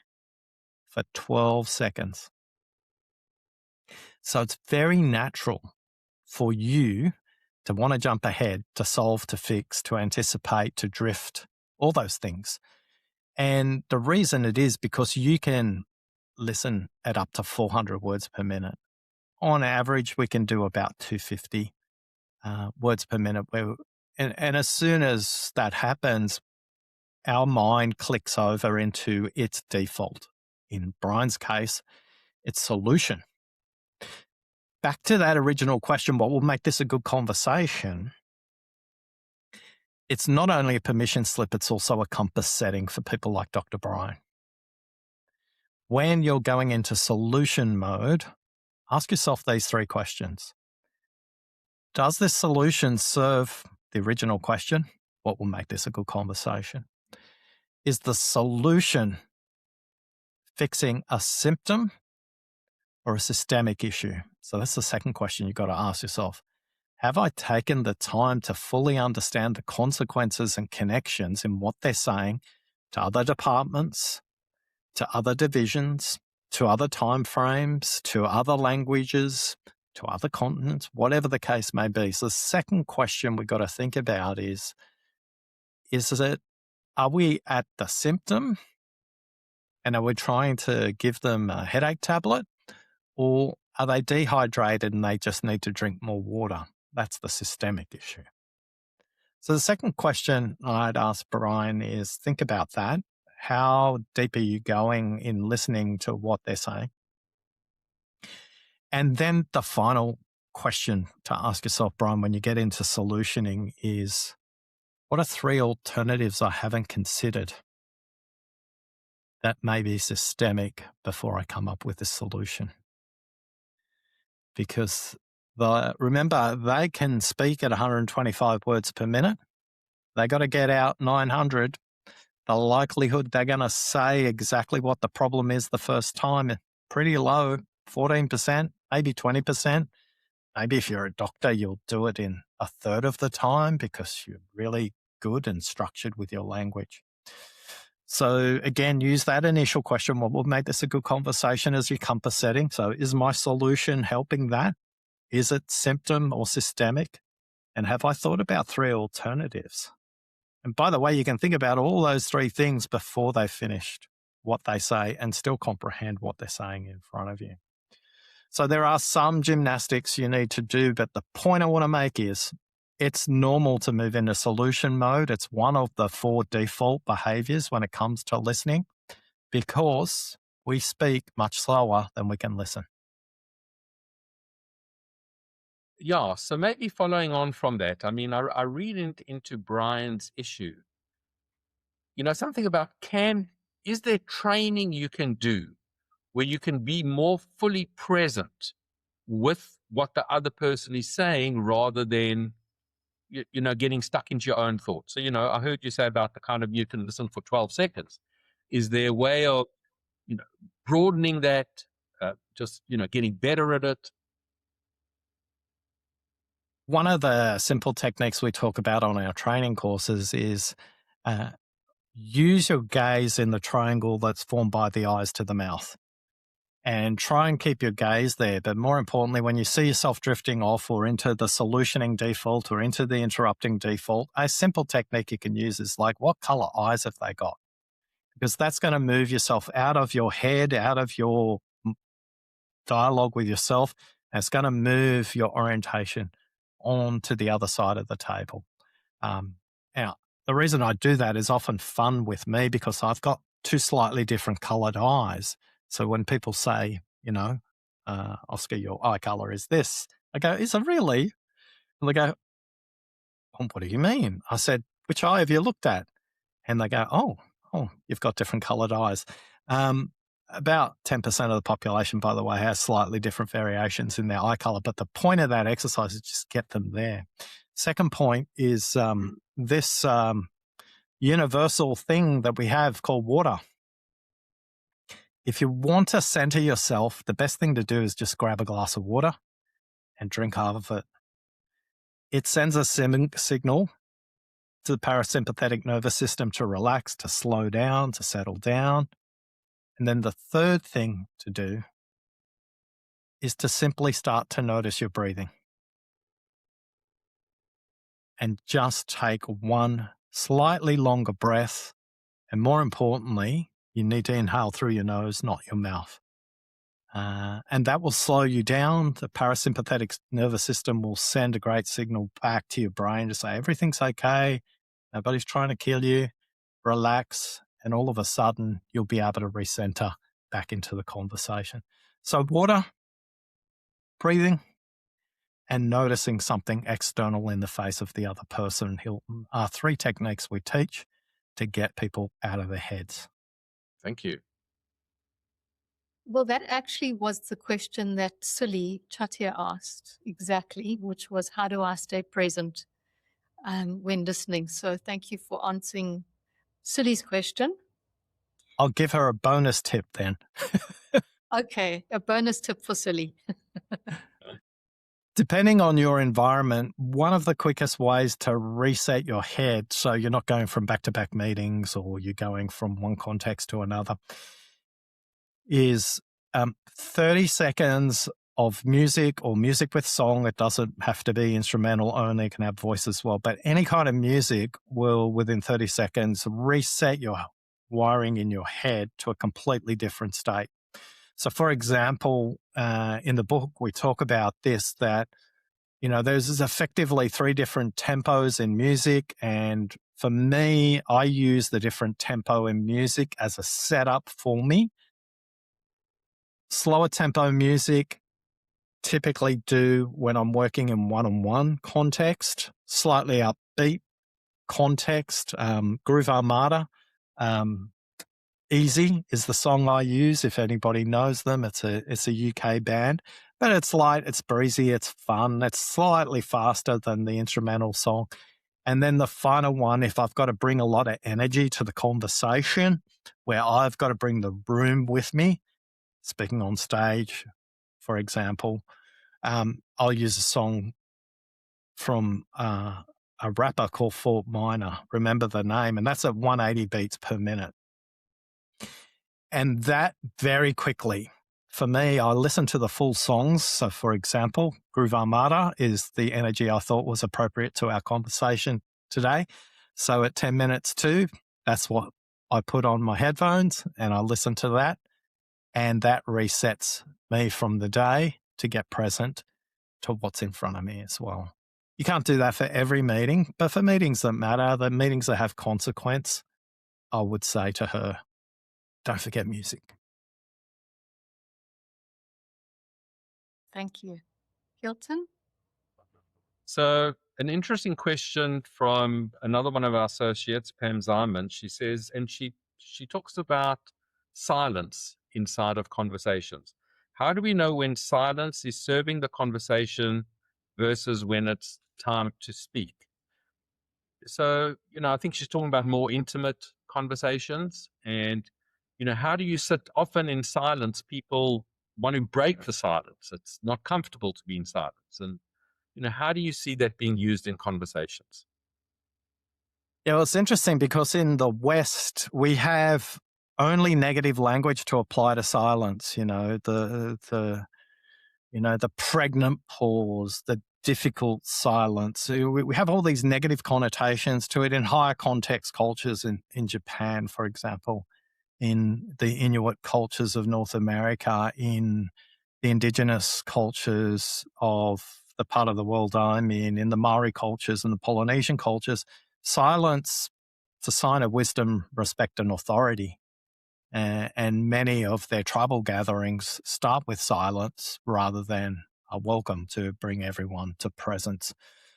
for 12 seconds. So it's very natural for you to want to jump ahead, to solve, to fix, to anticipate, to drift, all those things. And the reason it is because you can listen at up to 400 words per minute. On average, we can do about 250 words per minute. And as soon as that happens, our mind clicks over into its default. In Brian's case, it's solution. Back to that original question, what will make this a good conversation? It's not only a permission slip, it's also a compass setting for people like Dr. Brian. When you're going into solution mode, ask yourself these 3 questions. Does this solution serve the original question? What will make this a good conversation? Is the solution fixing a symptom or a systemic issue? So that's the second question you've got to ask yourself. Have I taken the time to fully understand the consequences and connections in what they're saying to other departments, to other divisions, to other timeframes, to other languages, to other continents, whatever the case may be? So the second question we've got to think about is are we at the symptom and are we trying to give them a headache tablet, or are they dehydrated and they just need to drink more water? That's the systemic issue. So the second question I'd ask Brian is, think about that. How deep are you going in listening to what they're saying? And then the final question to ask yourself, Brian, when you get into solutioning is, what are 3 alternatives I haven't considered that may be systemic before I come up with a solution? Because remember, they can speak at 125 words per minute. They got to get out 900. The likelihood they're going to say exactly what the problem is the first time is pretty low, 14%, maybe 20%. Maybe if you're a doctor, you'll do it in a third of the time because you're really good and structured with your language. So again, use that initial question. What will make this a good conversation as your compass setting? So is my solution helping that? Is it symptom or systemic? And have I thought about 3 alternatives? And by the way, you can think about all those 3 things before they've finished what they say and still comprehend what they're saying in front of you. So there are some gymnastics you need to do, but the point I want to make is it's normal to move into solution mode. It's one of the 4 default behaviors when it comes to listening because we speak much slower than we can listen. Yeah, so maybe following on from that, I mean, I read into Brian's issue. Something about is there training you can do where you can be more fully present with what the other person is saying rather than, getting stuck into your own thoughts? So, I heard you say about the kind of you can listen for 12 seconds. Is there a way of, broadening that, just, getting better at it? One of the simple techniques we talk about on our training courses is use your gaze in the triangle that's formed by the eyes to the mouth and try and keep your gaze there. But more importantly, when you see yourself drifting off or into the solutioning default or into the interrupting default, a simple technique you can use is like, what color eyes have they got? Because that's going to move yourself out of your head, out of your dialogue with yourself. And it's going to move your orientation on to the other side of the table. Now, the reason I do that is often fun with me because I've got 2 slightly different colored eyes. So when people say, Oscar, your eye color is this, I go, is it really? And they go, oh, what do you mean? I said, which eye have you looked at? And they go, oh, you've got different colored eyes. About 10% of the population, by the way, has slightly different variations in their eye color. But the point of that exercise is just get them there. Second point is this universal thing that we have called water. If you want to center yourself, the best thing to do is just grab a glass of water and drink half of it. It sends a signal to the parasympathetic nervous system to relax, to slow down, to settle down. And then the third thing to do is to simply start to notice your breathing. And just take one slightly longer breath. And more importantly, you need to inhale through your nose, not your mouth. And that will slow you down. The parasympathetic nervous system will send a great signal back to your brain to say, everything's okay. Nobody's trying to kill you. Relax. And all of a sudden, you'll be able to recenter back into the conversation. So water, breathing, and noticing something external in the face of the other person are 3 techniques we teach to get people out of their heads. Thank you. Well, that actually was the question that Silly Chatia asked exactly, which was, how do I stay present when listening? So thank you for answering Silly's question. I'll give her a bonus tip then. Okay, a bonus tip for Silly. Depending on your environment, one of the quickest ways to reset your head so you're not going from back-to-back meetings or you're going from one context to another is 30 seconds of music or music with song. It doesn't have to be instrumental only, it can have voice as well. But any kind of music will, within 30 seconds, reset your wiring in your head to a completely different state. So, for example, in the book, we talk about this, that, there's effectively 3 different tempos in music. And for me, I use the different tempo in music as a setup for me. Slower tempo music, typically do when I'm working in one-on-one context, slightly upbeat context, Groove Armada. Easy is the song I use, if anybody knows them. It's a UK band, but it's light, it's breezy, it's fun. It's slightly faster than the instrumental song. And then the final one, if I've got to bring a lot of energy to the conversation, where I've got to bring the room with me, speaking on stage, for example, I'll use a song from a rapper called Fort Minor, remember the name, and that's at 180 beats per minute. And that very quickly, for me, I listen to the full songs. So, for example, Groove Armada is the energy I thought was appropriate to our conversation today. So at 10 minutes to, that's what I put on my headphones and I listen to that. And that resets me from the day to get present to what's in front of me as well. You can't do that for every meeting, but for meetings that matter, the meetings that have consequence, I would say to her, don't forget music. Thank you. Hilton? So an interesting question from another one of our associates, Pam Ziman. She says, and she talks about silence inside of conversations. How do we know when silence is serving the conversation versus when it's time to speak? So, I think she's talking about more intimate conversations. And, how do you sit often in silence? People want to break the silence. It's not comfortable to be in silence. And, how do you see that being used in conversations? Yeah, well, it's interesting because in the West, we have only negative language to apply to silence, the pregnant pause, the difficult silence. We have all these negative connotations to it in higher context cultures in Japan, for example, in the Inuit cultures of North America, in the indigenous cultures of the part of the world I'm in the Maori cultures and the Polynesian cultures. Silence, it's a sign of wisdom, respect, and authority. And many of their tribal gatherings start with silence rather than a welcome to bring everyone to presence.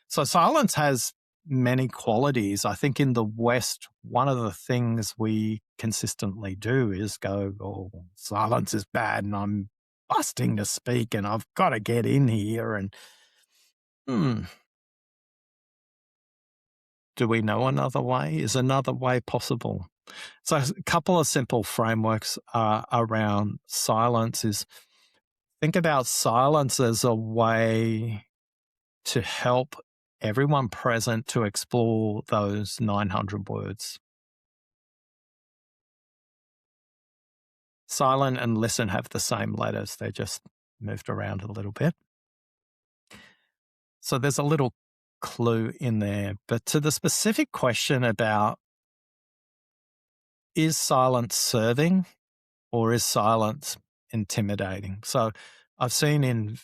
So silence has many qualities. I think in the West, one of the things we consistently do is go, oh, silence is bad and I'm busting to speak and I've got to get in here. And do we know another way? Is another way possible? So a couple of simple frameworks around silence is think about silence as a way to help everyone present to explore those 900 words. Silent and listen have the same letters. They're just moved around a little bit. So there's a little clue in there. But to the specific question about is silence serving or is silence intimidating? So I've seen in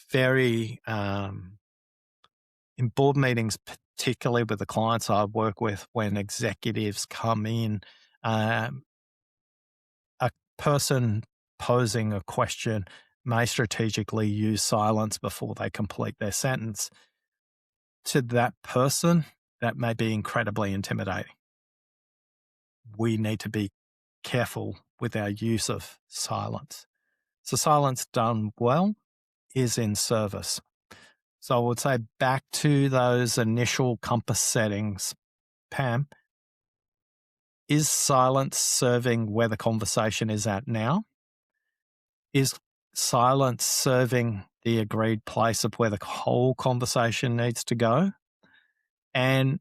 in board meetings, particularly with the clients I work with, when executives come in, a person posing a question may strategically use silence before they complete their sentence. To that person, that may be incredibly intimidating. We need to be careful with our use of silence. So silence done well is in service. So I would say back to those initial compass settings, Pam, is silence serving where the conversation is at now? Is silence serving the agreed place of where the whole conversation needs to go? And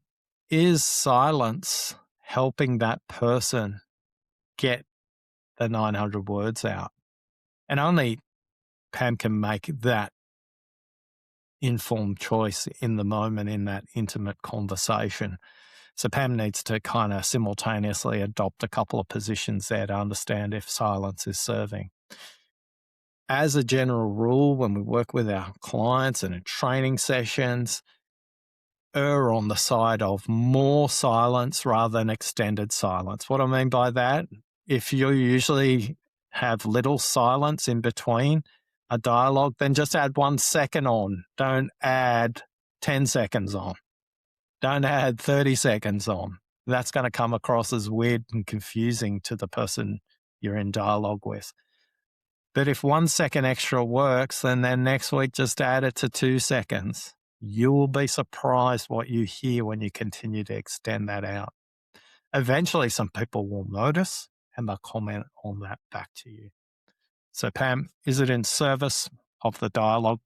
is silence helping that person get the 900 words out? And only Pam can make that informed choice in the moment in that intimate conversation. So Pam needs to kind of simultaneously adopt a couple of positions there to understand if silence is serving. As a general rule, when we work with our clients and in training sessions, err on the side of more silence rather than extended silence. What I mean by that, if you usually have little silence in between a dialogue, then just add 1 second on. Don't add 10 seconds on. Don't add 30 seconds on. That's going to come across as weird and confusing to the person you're in dialogue with. But if 1 second extra works, then next week just add it to 2 seconds. You will be surprised what you hear when you continue to extend that out. Eventually, some people will notice and they'll comment on that back to you. So Pam, is it in service of the dialogue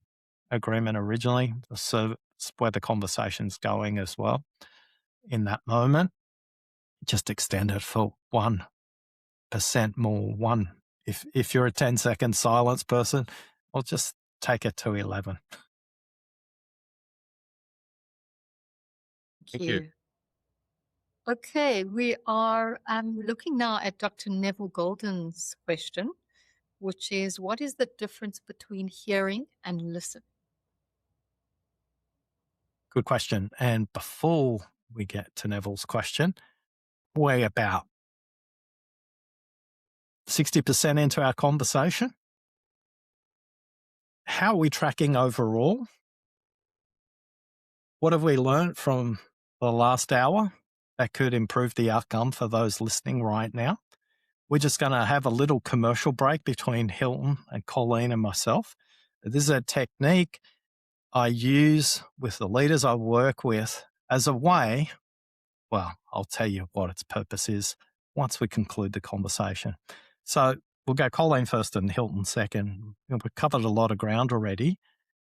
agreement originally, so it's where the conversation's going as well. In that moment, just extend it for 1% more. If you're a 10-second silence person, I'll just take it to 11. Thank you. Okay, we are looking now at Dr. Neville Golden's question, which is, what is the difference between hearing and listening? Good question. And before we get to Neville's question, we're about 60% into our conversation. How are we tracking overall? What have we learned from the last hour that could improve the outcome for those listening right now? We're just going to have a little commercial break between Hilton and Colleen and myself. This is a technique I use with the leaders I work with as a way, well, I'll tell you what its purpose is once we conclude the conversation. So we'll go Colleen first and Hilton second. We've covered a lot of ground already.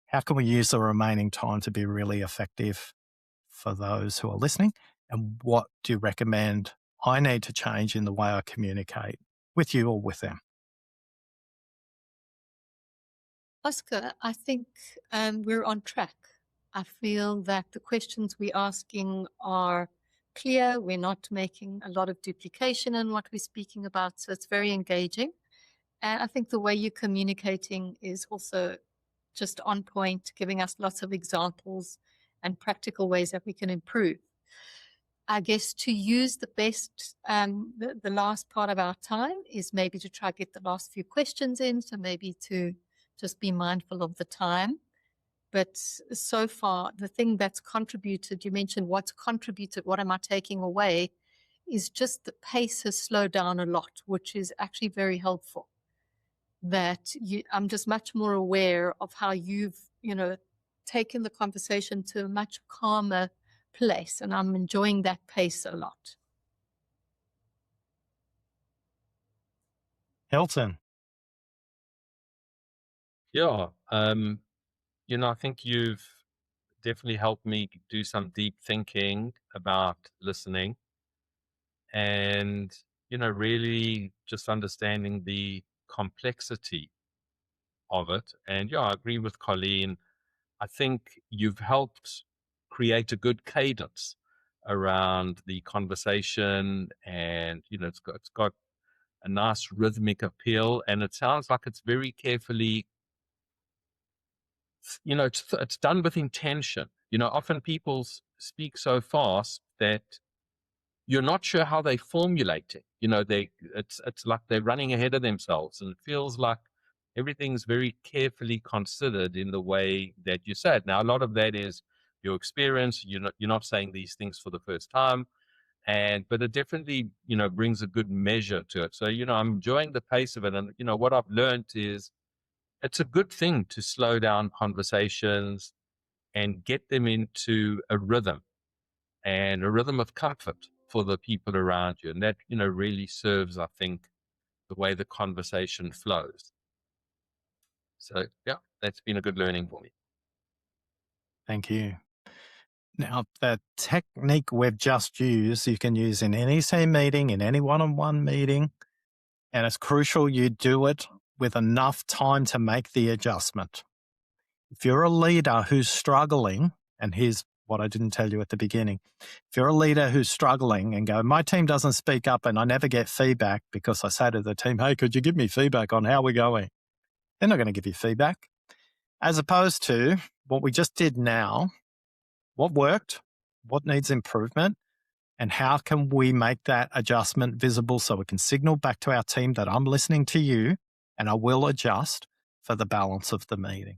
How can we use the remaining time to be really effective for those who are listening? And what do you recommend I need to change in the way I communicate with you or with them? Oscar, I think we're on track. I feel that the questions we're asking are clear. We're not making a lot of duplication in what we're speaking about, so it's very engaging. And I think the way you're communicating is also just on point, giving us lots of examples and practical ways that we can improve. I guess to use the best, the last part of our time is maybe to try to get the last few questions in, so maybe to just be mindful of the time. But so far, the thing that's contributed, you mentioned what's contributed, what am I taking away, is just the pace has slowed down a lot, which is actually very helpful. I'm just much more aware of how you've, taken the conversation to a much calmer place, and I'm enjoying that pace a lot. Hilton. Yeah. I think you've definitely helped me do some deep thinking about listening and, really just understanding the complexity of it. And yeah, I agree with Colleen. I think you've helped create a good cadence around the conversation, and it's got a nice rhythmic appeal, and it sounds like it's very carefully, it's done with intention. Often people speak so fast that you're not sure how they formulate it. It's like they're running ahead of themselves, and it feels like everything's very carefully considered in the way that you said. Now, a lot of that is your experience. You're not saying these things for the first time, but it definitely brings a good measure to it. So I'm enjoying the pace of it, and what I've learned is it's a good thing to slow down conversations and get them into a rhythm of comfort for the people around you. And that, really serves, I think, the way the conversation flows. So, yeah, that's been a good learning for me. Thank you. Now, the technique we've just used, you can use in any team meeting, in any one-on-one meeting, and it's crucial you do it with enough time to make the adjustment. If you're a leader who's struggling, and here's what I didn't tell you at the beginning, if you're a leader who's struggling and go, my team doesn't speak up and I never get feedback because I say to the team, hey, could you give me feedback on how we're going? They're not going to give you feedback. As opposed to what we just did now, what worked, what needs improvement, and how can we make that adjustment visible so we can signal back to our team that I'm listening to you and I will adjust for the balance of the meeting.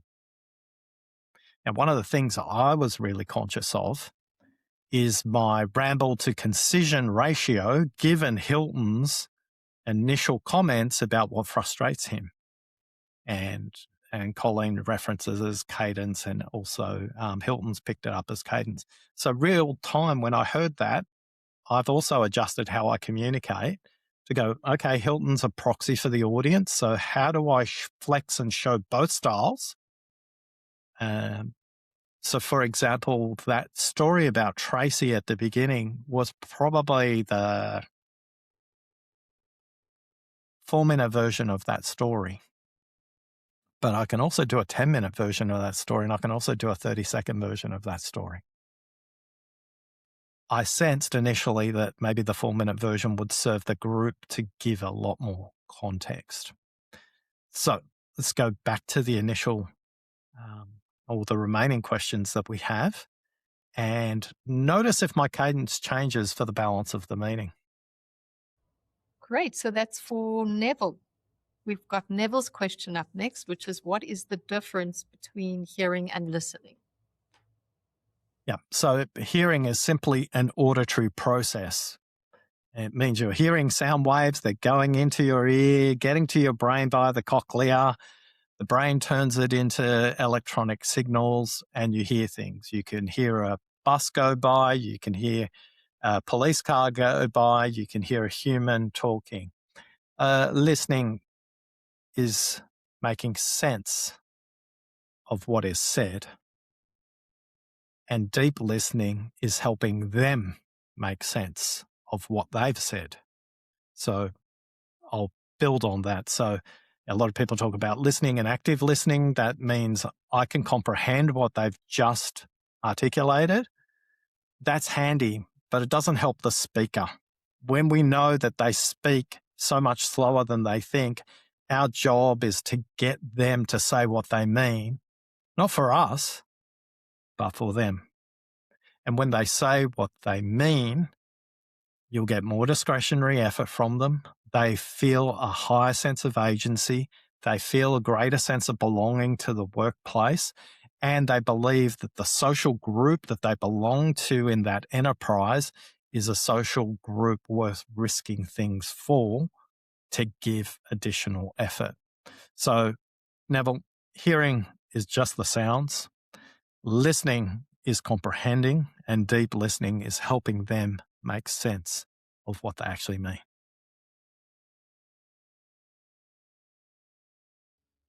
And one of the things I was really conscious of is my ramble to concision ratio, given Hilton's initial comments about what frustrates him. And Colleen references as cadence, and also Hilton's picked it up as cadence. So real time, when I heard that, I've also adjusted how I communicate to go, okay, Hilton's a proxy for the audience. So how do I flex and show both styles So, for example, that story about Tracy at the beginning was probably the 4-minute version of that story. But I can also do a 10-minute version of that story, and I can also do a 30-second version of that story. I sensed initially that maybe the 4-minute version would serve the group to give a lot more context. So let's go back to the initial or the remaining questions that we have, and notice if my cadence changes for the balance of the meeting. Great. So that's for Neville. We've got Neville's question up next, which is, what is the difference between hearing and listening? Yeah, so hearing is simply an auditory process. It means you're hearing sound waves, they're going into your ear, getting to your brain via the cochlea. The brain turns it into electronic signals and you hear things. You can hear a bus go by, you can hear a police car go by, you can hear a human talking. Listening is making sense of what is said, and deep listening is helping them make sense of what they've said. So I'll build on that. So a lot of people talk about listening and active listening. That means I can comprehend what they've just articulated. That's handy, but it doesn't help the speaker. When we know that they speak so much slower than they think, our job is to get them to say what they mean, not for us, but for them. And when they say what they mean, you'll get more discretionary effort from them. They feel a higher sense of agency. They feel a greater sense of belonging to the workplace. And they believe that the social group that they belong to in that enterprise is a social group worth risking things for to give additional effort. So, Neville, hearing is just the sounds. Listening is comprehending, and deep listening is helping them make sense of what they actually mean.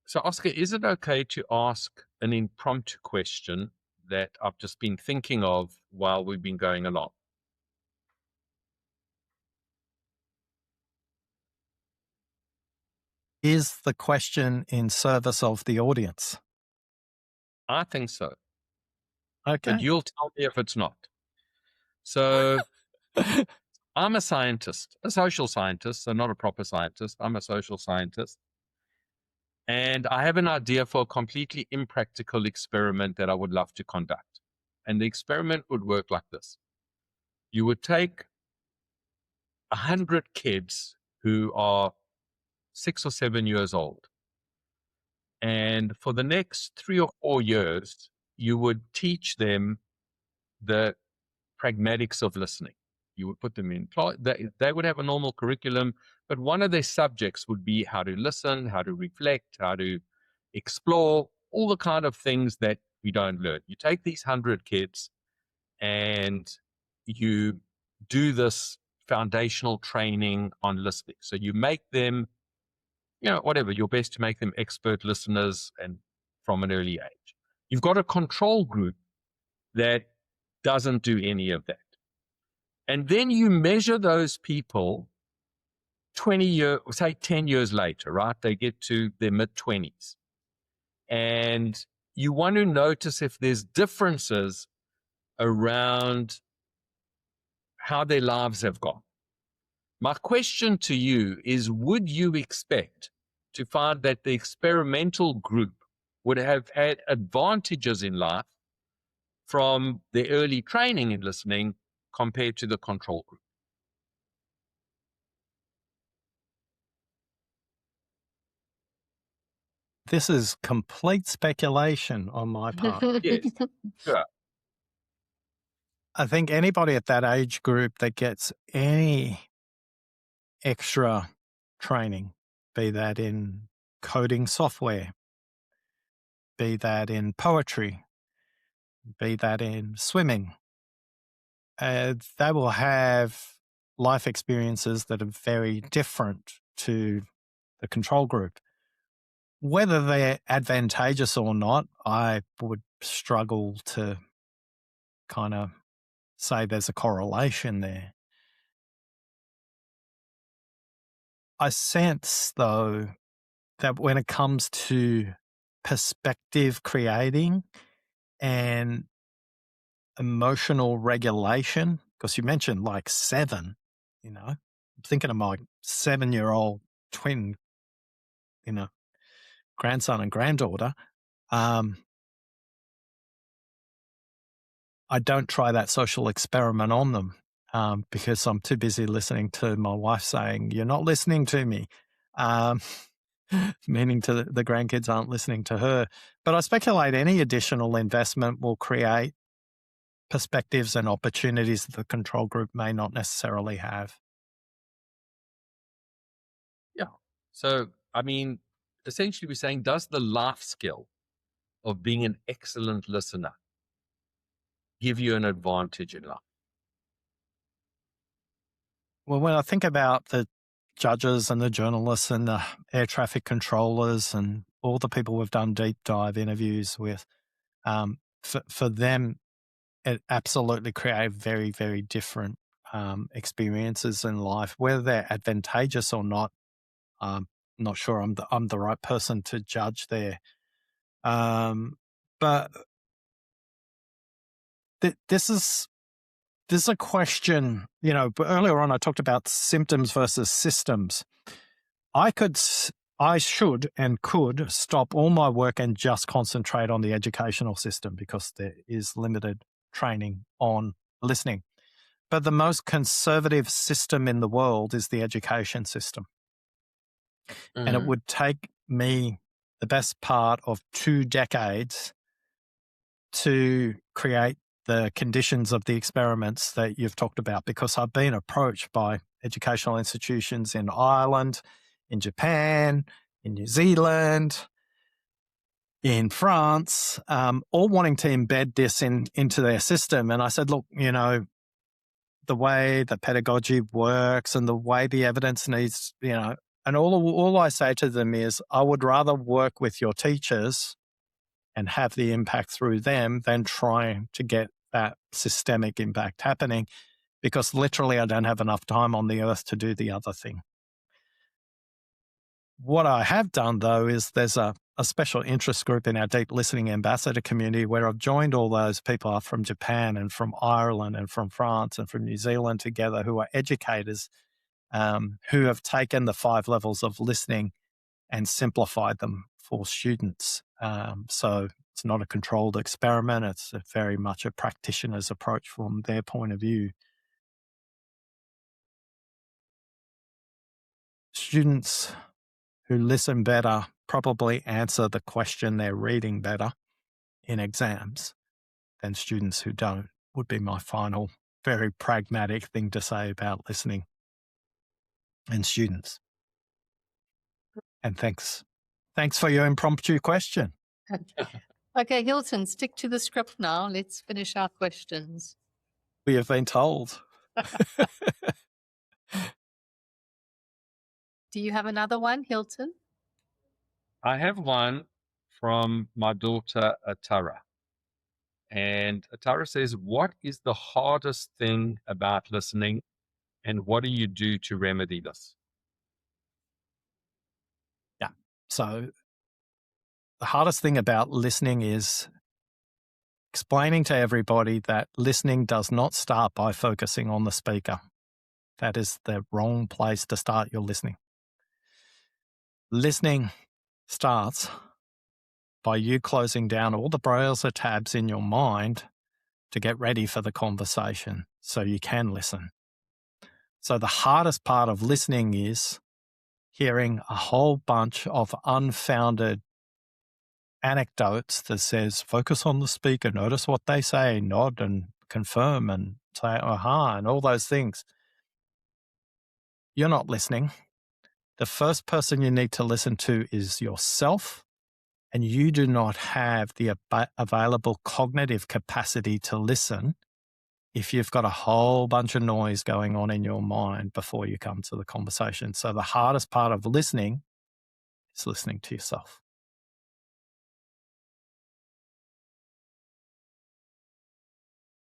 So, Oscar, is it okay to ask an impromptu question that I've just been thinking of while we've been going along? Is the question in service of the audience? I think so. Okay. But you'll tell me if it's not. So I'm a scientist, a social scientist, so not a proper scientist. I'm a social scientist. And I have an idea for a completely impractical experiment that I would love to conduct. And the experiment would work like this. You would take 100 kids who are 6 or 7 years old. And for the next 3 or 4 years, you would teach them the pragmatics of listening. You would put them in, they would have a normal curriculum, but one of their subjects would be how to listen, how to reflect, how to explore, all the kind of things that we don't learn. You take these 100 kids and you do this foundational training on listening. So you make them, whatever, your best to make them expert listeners and from an early age. You've got a control group that doesn't do any of that. And then you measure those people 10 years later, right? They get to their mid-20s. And you want to notice if there's differences around how their lives have gone. My question to you is, would you expect to find that the experimental group would have had advantages in life from the early training in listening compared to the control group? This is complete speculation on my part. Yes, sure. I think anybody at that age group that gets any extra training, be that in coding software, be that in poetry, be that in swimming, they will have life experiences that are very different to the control group. Whether they're advantageous or not, I would struggle to kind of say there's a correlation there. I sense, though, that when it comes to perspective creating and emotional regulation, because you mentioned like 7, I'm thinking of my 7-year-old twin, grandson and granddaughter. I don't try that social experiment on them because I'm too busy listening to my wife saying, "You're not listening to me," meaning to the grandkids aren't listening to her. But I speculate any additional investment will create perspectives and opportunities that the control group may not necessarily have. Yeah. So, I mean, essentially we're saying, does the life skill of being an excellent listener give you an advantage in life? Well, when I think about the judges and the journalists and the air traffic controllers and all the people we've done deep dive interviews with, for them, it absolutely create very, very different experiences in life. Whether they're advantageous or not, I'm not sure I'm the right person to judge there. But this is a question, earlier on I talked about symptoms versus systems. I should and could stop all my work and just concentrate on the educational system because there is limited training on listening. But the most conservative system in the world is the education system. Mm-hmm. And it would take me the best part of 2 decades to create the conditions of the experiments that you've talked about, because I've been approached by educational institutions in Ireland, in Japan, in New Zealand, in France, all wanting to embed this into their system. And I said, look, the way the pedagogy works and the way the evidence needs, and all I say to them is, I would rather work with your teachers and have the impact through them than trying to get that systemic impact happening, because literally I don't have enough time on the earth to do the other thing. What I have done, though, is there's a special interest group in our deep listening ambassador community where I've joined all those people up from Japan and from Ireland and from France and from New Zealand together, who are educators who have taken the 5 levels of listening and simplified them for students. So it's not a controlled experiment. It's very much a practitioner's approach from their point of view. Students who listen better probably answer the question they're reading better in exams than students who don't, would be my final, very pragmatic thing to say about listening and students. And thanks for your impromptu question. Okay, Hilton, stick to the script now. Let's finish our questions. We have been told. Do you have another one, Hilton? I have one from my daughter, Atara. And Atara says, what is the hardest thing about listening, and what do you do to remedy this? Yeah. So the hardest thing about listening is explaining to everybody that listening does not start by focusing on the speaker. That is the wrong place to start your listening. Listening starts by you closing down all the browser tabs in your mind to get ready for the conversation so you can listen. So the hardest part of listening is hearing a whole bunch of unfounded anecdotes that says, focus on the speaker, notice what they say, nod and confirm and say, aha, and all those things. You're not listening. The first person you need to listen to is yourself, and you do not have the available cognitive capacity to listen if you've got a whole bunch of noise going on in your mind before you come to the conversation. So the hardest part of listening is listening to yourself.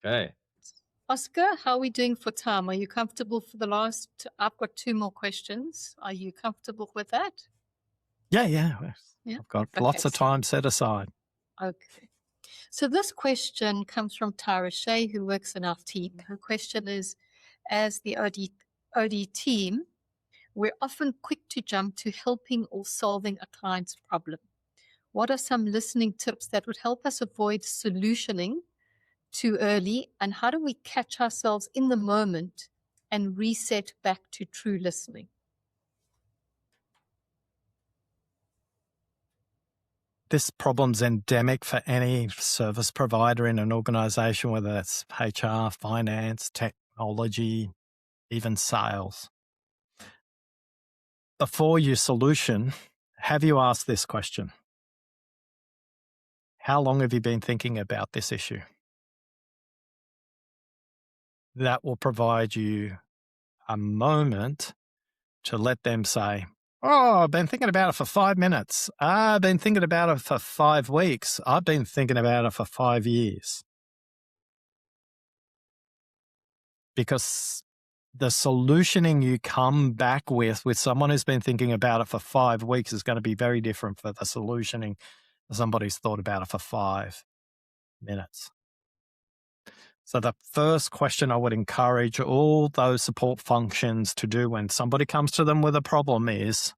Okay. Oscar, how are we doing for time? Are you comfortable for the last? I've got 2 more questions. Are you comfortable with that? Yeah. Yeah. I've got Okay. lots of time set aside. Okay. So this question comes from Tyra Shea, who works in our team. Her question is, as the OD team, we're often quick to jump to helping or solving a client's problem. What are some listening tips that would help us avoid solutioning too early? And how do we catch ourselves in the moment and reset back to true listening? This problem's endemic for any service provider in an organization, whether that's HR, finance, technology, even sales. Before you solution, have you asked this question? How long have you been thinking about this issue? That will provide you a moment to let them say, oh, I've been thinking about it for 5 minutes. I've been thinking about it for 5 weeks. I've been thinking about it for 5 years. Because the solutioning you come back with someone who's been thinking about it for 5 weeks is going to be very different for the solutioning somebody's thought about it for 5 minutes. So the first question I would encourage all those support functions to do when somebody comes to them with a problem is,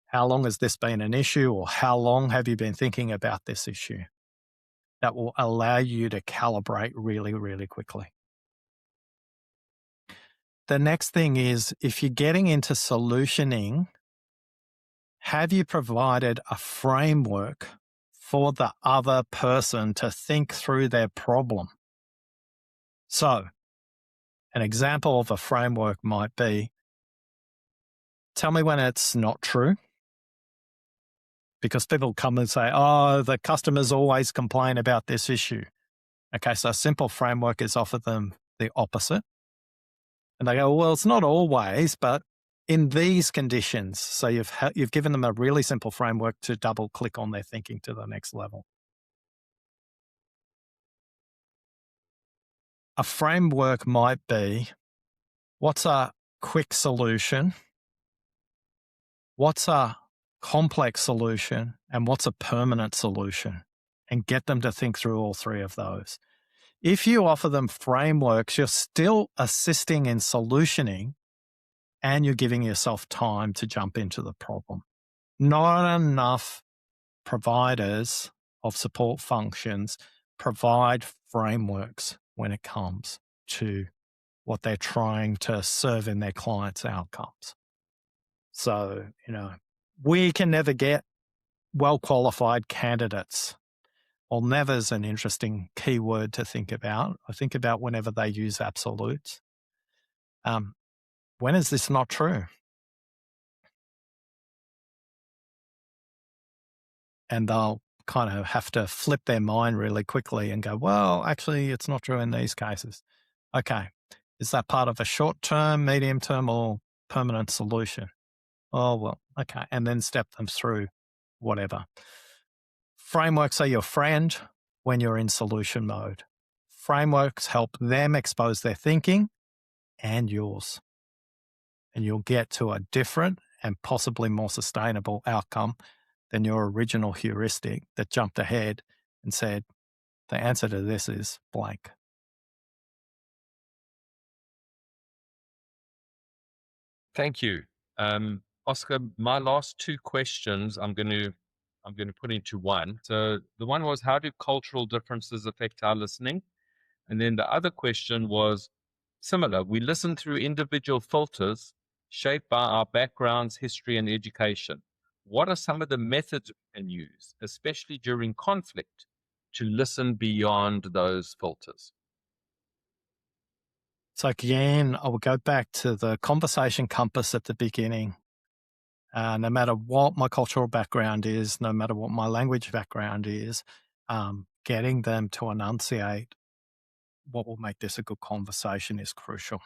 how long has this been an issue, or how long have you been thinking about this issue? That will allow you to calibrate really, really quickly. The next thing is, if you're getting into solutioning, have you provided a framework for the other person to think through their problem? So, an example of a framework might be, tell me when it's not true. Because people come and say, oh, the customers always complain about this issue. Okay, so a simple framework is offer them the opposite. And they go, well, it's not always, but in these conditions. So you've given them a really simple framework to double click on their thinking to the next level. A framework might be, what's a quick solution? What's a complex solution? And what's a permanent solution? And get them to think through all 3 of those. If you offer them frameworks, you're still assisting in solutioning, and you're giving yourself time to jump into the problem. Not enough providers of support functions provide frameworks when it comes to what they're trying to serve in their clients' outcomes. So, we can never get well-qualified candidates. Well, never is an interesting keyword to think about. I think about whenever they use absolutes. When is this not true? And they'll kind of have to flip their mind really quickly and go, well, actually, it's not true in these cases. Okay, is that part of a short-term, medium-term, or permanent solution? Oh, well, okay. And then step them through whatever. Frameworks are your friend when you're in solution mode. Frameworks help them expose their thinking and yours. And you'll get to a different and possibly more sustainable outcome than your original heuristic that jumped ahead and said, the answer to this is blank. Thank you. Oscar, my last 2 questions I'm going to put into one. So the one was, how do cultural differences affect our listening? And then the other question was similar. We listen through individual filters shaped by our backgrounds, history, and education. What are some of the methods we can use, especially during conflict, to listen beyond those filters? So again, I will go back to the conversation compass at the beginning. No matter what my cultural background is, no matter what my language background is, getting them to enunciate what will make this a good conversation is crucial.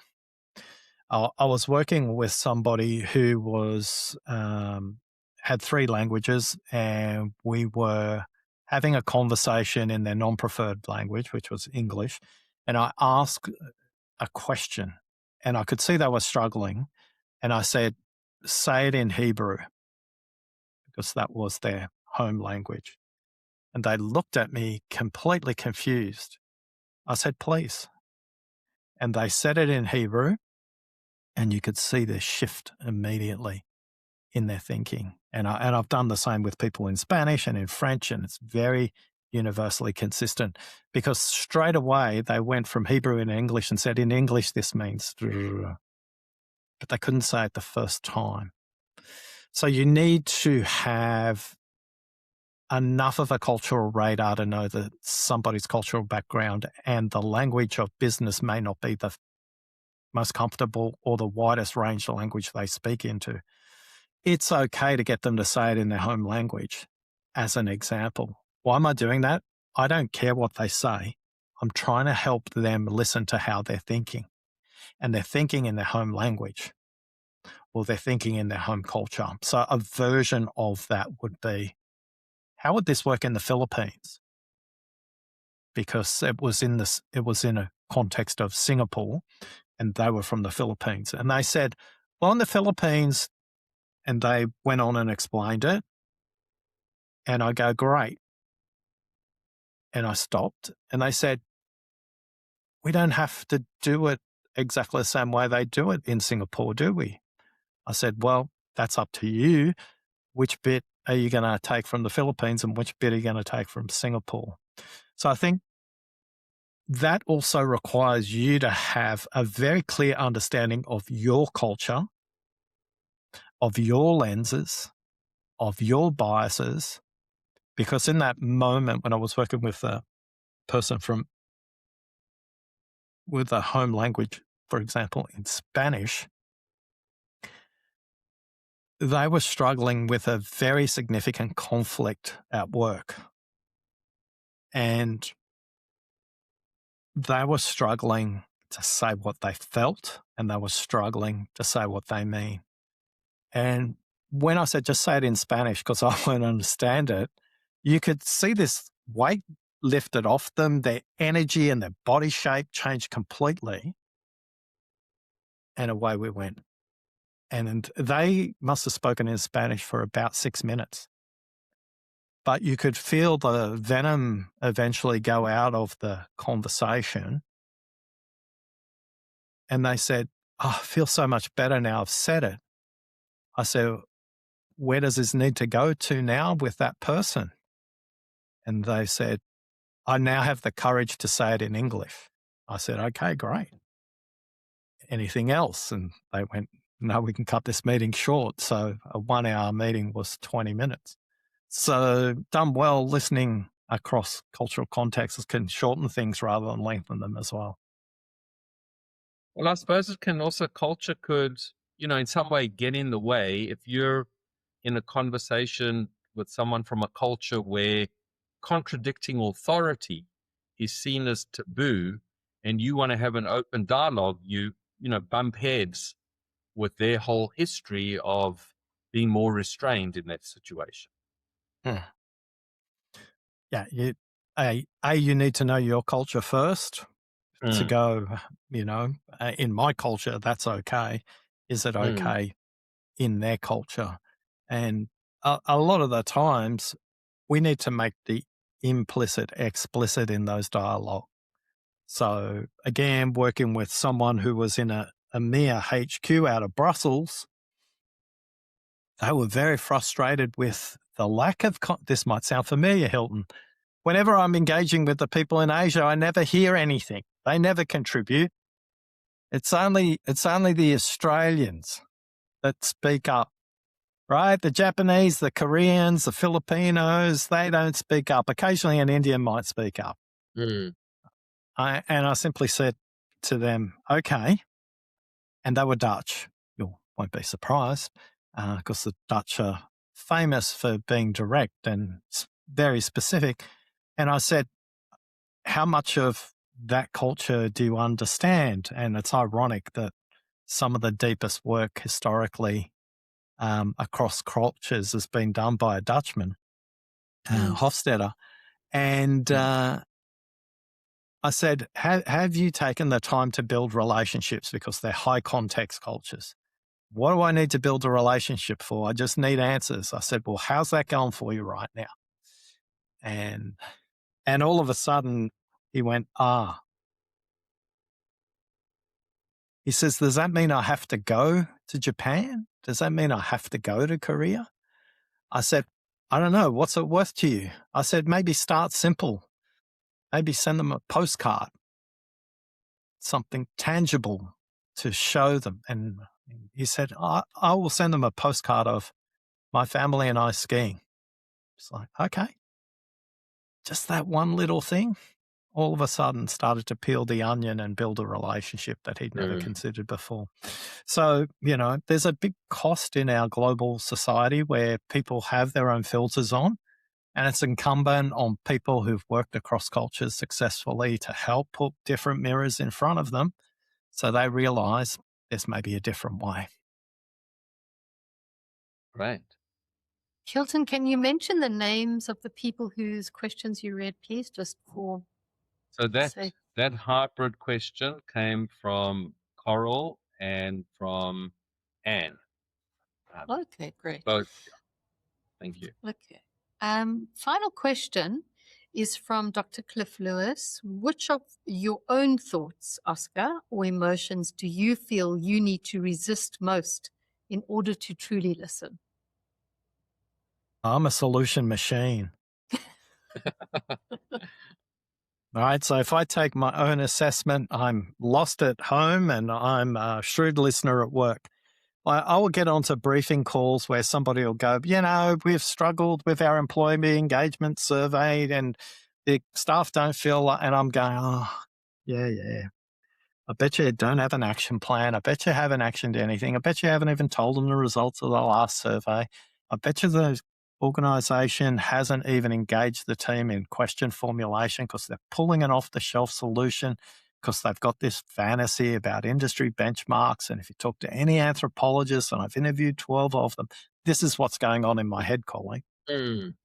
I was working with somebody who was had 3 languages, and we were having a conversation in their non-preferred language, which was English, and I asked a question, and I could see they were struggling, and I said, say it in Hebrew, because that was their home language. And they looked at me completely confused. I said, please. And they said it in Hebrew, and you could see the shift immediately in their thinking. And I've done the same with people in Spanish and in French, and it's very universally consistent, because straight away they went from Hebrew into English and said, in English, this means, but they couldn't say it the first time. So you need to have enough of a cultural radar to know that somebody's cultural background and the language of business may not be the most comfortable or the widest range of language they speak into. It's okay to get them to say it in their home language, as an example. Why am I doing that? I don't care what they say. I'm trying to help them listen to how they're thinking. And they're thinking in their home language, or they're thinking in their home culture. So a version of that would be, how would this work in the Philippines? Because it was in a context of Singapore, and they were from the Philippines. And they said, well, in the Philippines, and they went on and explained it. And I go, great. And I stopped, and they said, we don't have to do it exactly the same way they do it in Singapore, do we? I said, well, that's up to you. Which bit are you going to take from the Philippines and which bit are you going to take from Singapore? So I think that also requires you to have a very clear understanding of your culture, of your lenses, of your biases, because in that moment when I was working with a person with a home language, for example, in Spanish, they were struggling with a very significant conflict at work. And they were struggling to say what they felt, and they were struggling to say what they mean. And when I said, just say it in Spanish because I won't understand it, you could see this weight lifted off them, their energy and their body shape changed completely. And away we went. And they must have spoken in Spanish for about 6 minutes. But you could feel the venom eventually go out of the conversation. And they said, oh, I feel so much better now I've said it. I said, where does this need to go to now with that person? And they said, I now have the courage to say it in English. I said, okay, great. Anything else? And they went, no, we can cut this meeting short. So a 1 hour meeting was 20 minutes. So done well, listening across cultural contexts can shorten things rather than lengthen them as well. Well, I suppose culture could, in some way get in the way if you're in a conversation with someone from a culture where contradicting authority is seen as taboo, and you want to have an open dialogue, you bump heads with their whole history of being more restrained in that situation. Yeah, you need to know your culture first to go, in my culture, that's okay. Is it okay in their culture? And a lot of the times we need to make the implicit explicit in those dialogue. So again, working with someone who was in a EMEA HQ out of Brussels, they were very frustrated with the lack of, this might sound familiar, Hilton. Whenever I'm engaging with the people in Asia, I never hear anything. They never contribute. It's only the Australians that speak up, right? The Japanese, the Koreans, the Filipinos, they don't speak up. Occasionally an Indian might speak up. I simply said to them, okay. And they were Dutch. You won't be surprised because the Dutch are famous for being direct and very specific. And I said, how much of that culture do you understand? And it's ironic that some of the deepest work historically across cultures has been done by a Dutchman, Hofstadter. And I said, have you taken the time to build relationships? Because they're high context cultures. What do I need to build a relationship for? I just need answers. I said, well, how's that going for you right now? And all of a sudden he went, He says, does that mean I have to go to Japan? Does that mean I have to go to Korea? I said, I don't know. What's it worth to you? I said, maybe start simple. Maybe send them a postcard, something tangible to show them. And he said, I will send them a postcard of my family and I skiing. It's like, okay. Just that one little thing, all of a sudden started to peel the onion and build a relationship that he'd never considered before. So, there's a big cost in our global society where people have their own filters on, and it's incumbent on people who've worked across cultures successfully to help put different mirrors in front of them so they realize there's maybe a different way. Right. Hilton, can you mention the names of the people whose questions you read, please, just for... So that hybrid question came from Coral and from Anne. Okay, great. Both. Thank you. Okay. Final question is from Dr. Cliff Lewis. Which of your own thoughts, Oscar, or emotions do you feel you need to resist most in order to truly listen? I'm a solution machine. All right, so if I take my own assessment, I'm lost at home and I'm a shrewd listener at work. I will get onto briefing calls where somebody will go, we've struggled with our employee engagement survey and the staff don't feel like, and I'm going, yeah. I bet you don't have an action plan. I bet you haven't actioned anything. I bet you haven't even told them the results of the last survey. I bet you the organization hasn't even engaged the team in question formulation because they're pulling an off-the-shelf solution because they've got this fantasy about industry benchmarks. And if you talk to any anthropologist, and I've interviewed 12 of them, this is what's going on in my head, Colleen. And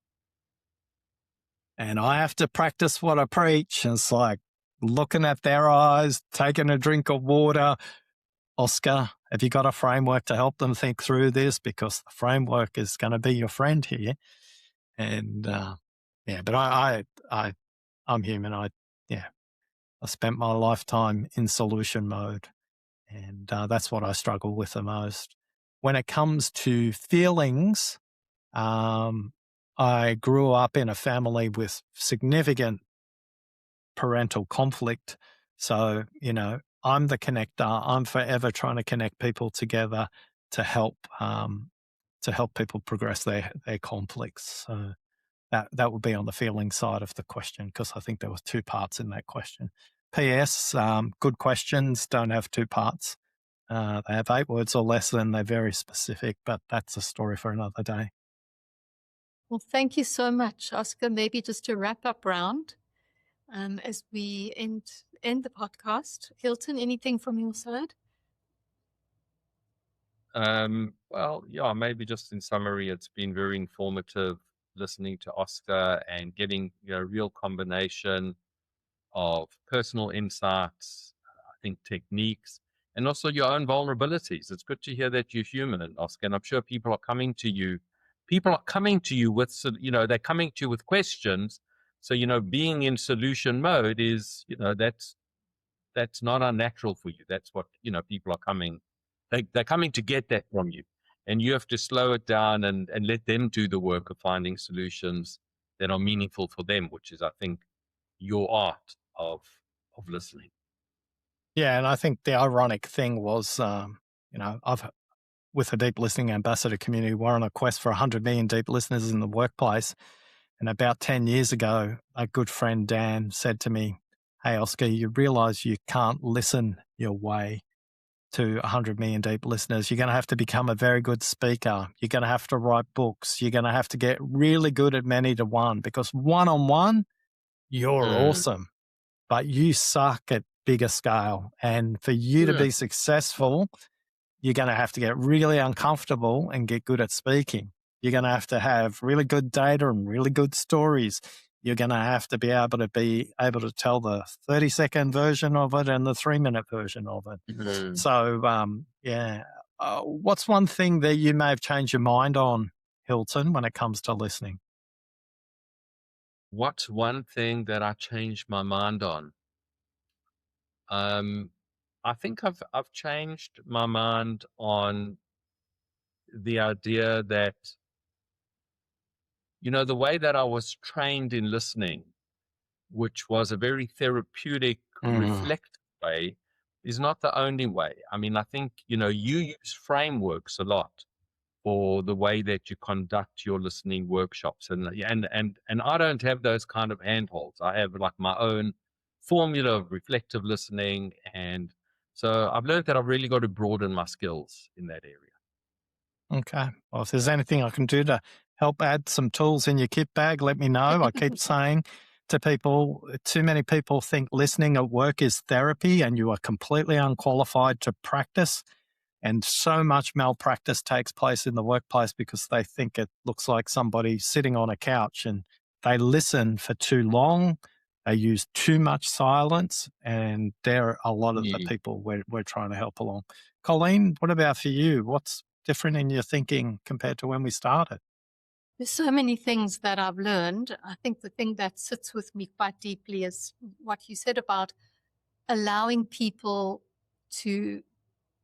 I have to practice what I preach. And it's like looking at their eyes, taking a drink of water. Oscar, have you got a framework to help them think through this? Because the framework is going to be your friend here. And but I'm human. I spent my lifetime in solution mode, and that's what I struggle with the most. When it comes to feelings, I grew up in a family with significant parental conflict. So, I'm the connector. I'm forever trying to connect people together to help people progress their conflicts. So that would be on the feeling side of the question, because I think there was two parts in that question. P.S. Good questions don't have two parts. They have 8 words or less, and they're very specific, but that's a story for another day. Well, thank you so much, Oscar. Maybe just to wrap up round as we end the podcast. Hilton, anything from your side? Well, yeah, maybe just in summary, it's been very informative listening to Oscar and getting a real combination of personal insights, I think techniques, and also your own vulnerabilities. It's good to hear that you're human, Oscar, and I'm sure people are coming to you. People are coming to you with, they're coming to you with questions. So, being in solution mode is, that's not unnatural for you. That's what, people are coming. They're coming to get that from you. And you have to slow it down and let them do the work of finding solutions that are meaningful for them, which is, I think, your art of listening. Yeah, and I think the ironic thing was, with the Deep Listening Ambassador community, we're on a quest for 100 million deep listeners in the workplace. And about 10 years ago, a good friend, Dan, said to me, hey, Oscar, you realize you can't listen your way to 100 million deep listeners. You're going to have to become a very good speaker. You're going to have to write books. You're going to have to get really good at many to one, because one-on-one, you're awesome, but you suck at bigger scale. And for you to be successful, you're going to have to get really uncomfortable and get good at speaking. You're going to have really good data and really good stories. you're going to have to be able to tell the 30-second version of it and the 3-minute version of it. Mm. So, what's one thing that you may have changed your mind on, Hilton, when it comes to listening? What's one thing that I changed my mind on? I think I've changed my mind on the idea that, the way that I was trained in listening, which was a very therapeutic, reflective way, is not the only way. I mean, I think, you use frameworks a lot for the way that you conduct your listening workshops. And I don't have those kind of handholds. I have like my own formula of reflective listening. And so I've learned that I've really got to broaden my skills in that area. Okay. Well, if there's anything I can do to help add some tools in your kit bag, let me know. I keep saying to people, too many people think listening at work is therapy and you are completely unqualified to practice. And so much malpractice takes place in the workplace because they think it looks like somebody sitting on a couch, and they listen for too long. They use too much silence, and there are a lot of the people we're trying to help along. Colleen, what about for you? What's different in your thinking compared to when we started? There's so many things that I've learned. I think the thing that sits with me quite deeply is what you said about allowing people to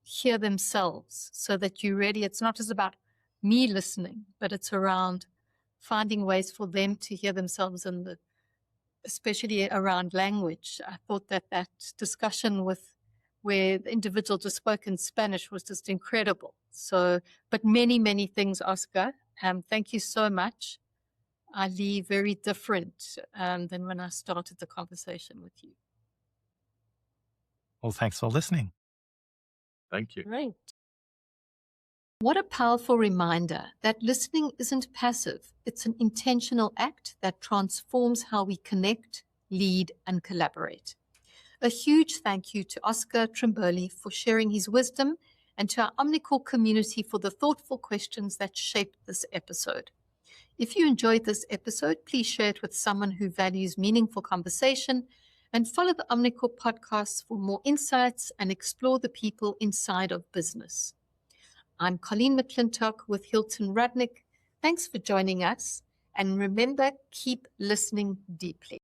hear themselves, so that it's not just about me listening, but it's around finding ways for them to hear themselves, and especially around language. I thought that discussion where the individual just spoke in Spanish was just incredible. So, but many, many things, Oscar. Thank you so much. I leave very different than when I started the conversation with you. Well, thanks for listening. Thank you. Great. What a powerful reminder that listening isn't passive. It's an intentional act that transforms how we connect, lead, and collaborate. A huge thank you to Oscar Trimboli for sharing his wisdom, and to our Omnicor community for the thoughtful questions that shaped this episode. If you enjoyed this episode, please share it with someone who values meaningful conversation, and follow the Omnicor podcasts for more insights and explore the people inside of business. I'm Colleen McClintock with Hilton Rudnick. Thanks for joining us, and remember, keep listening deeply.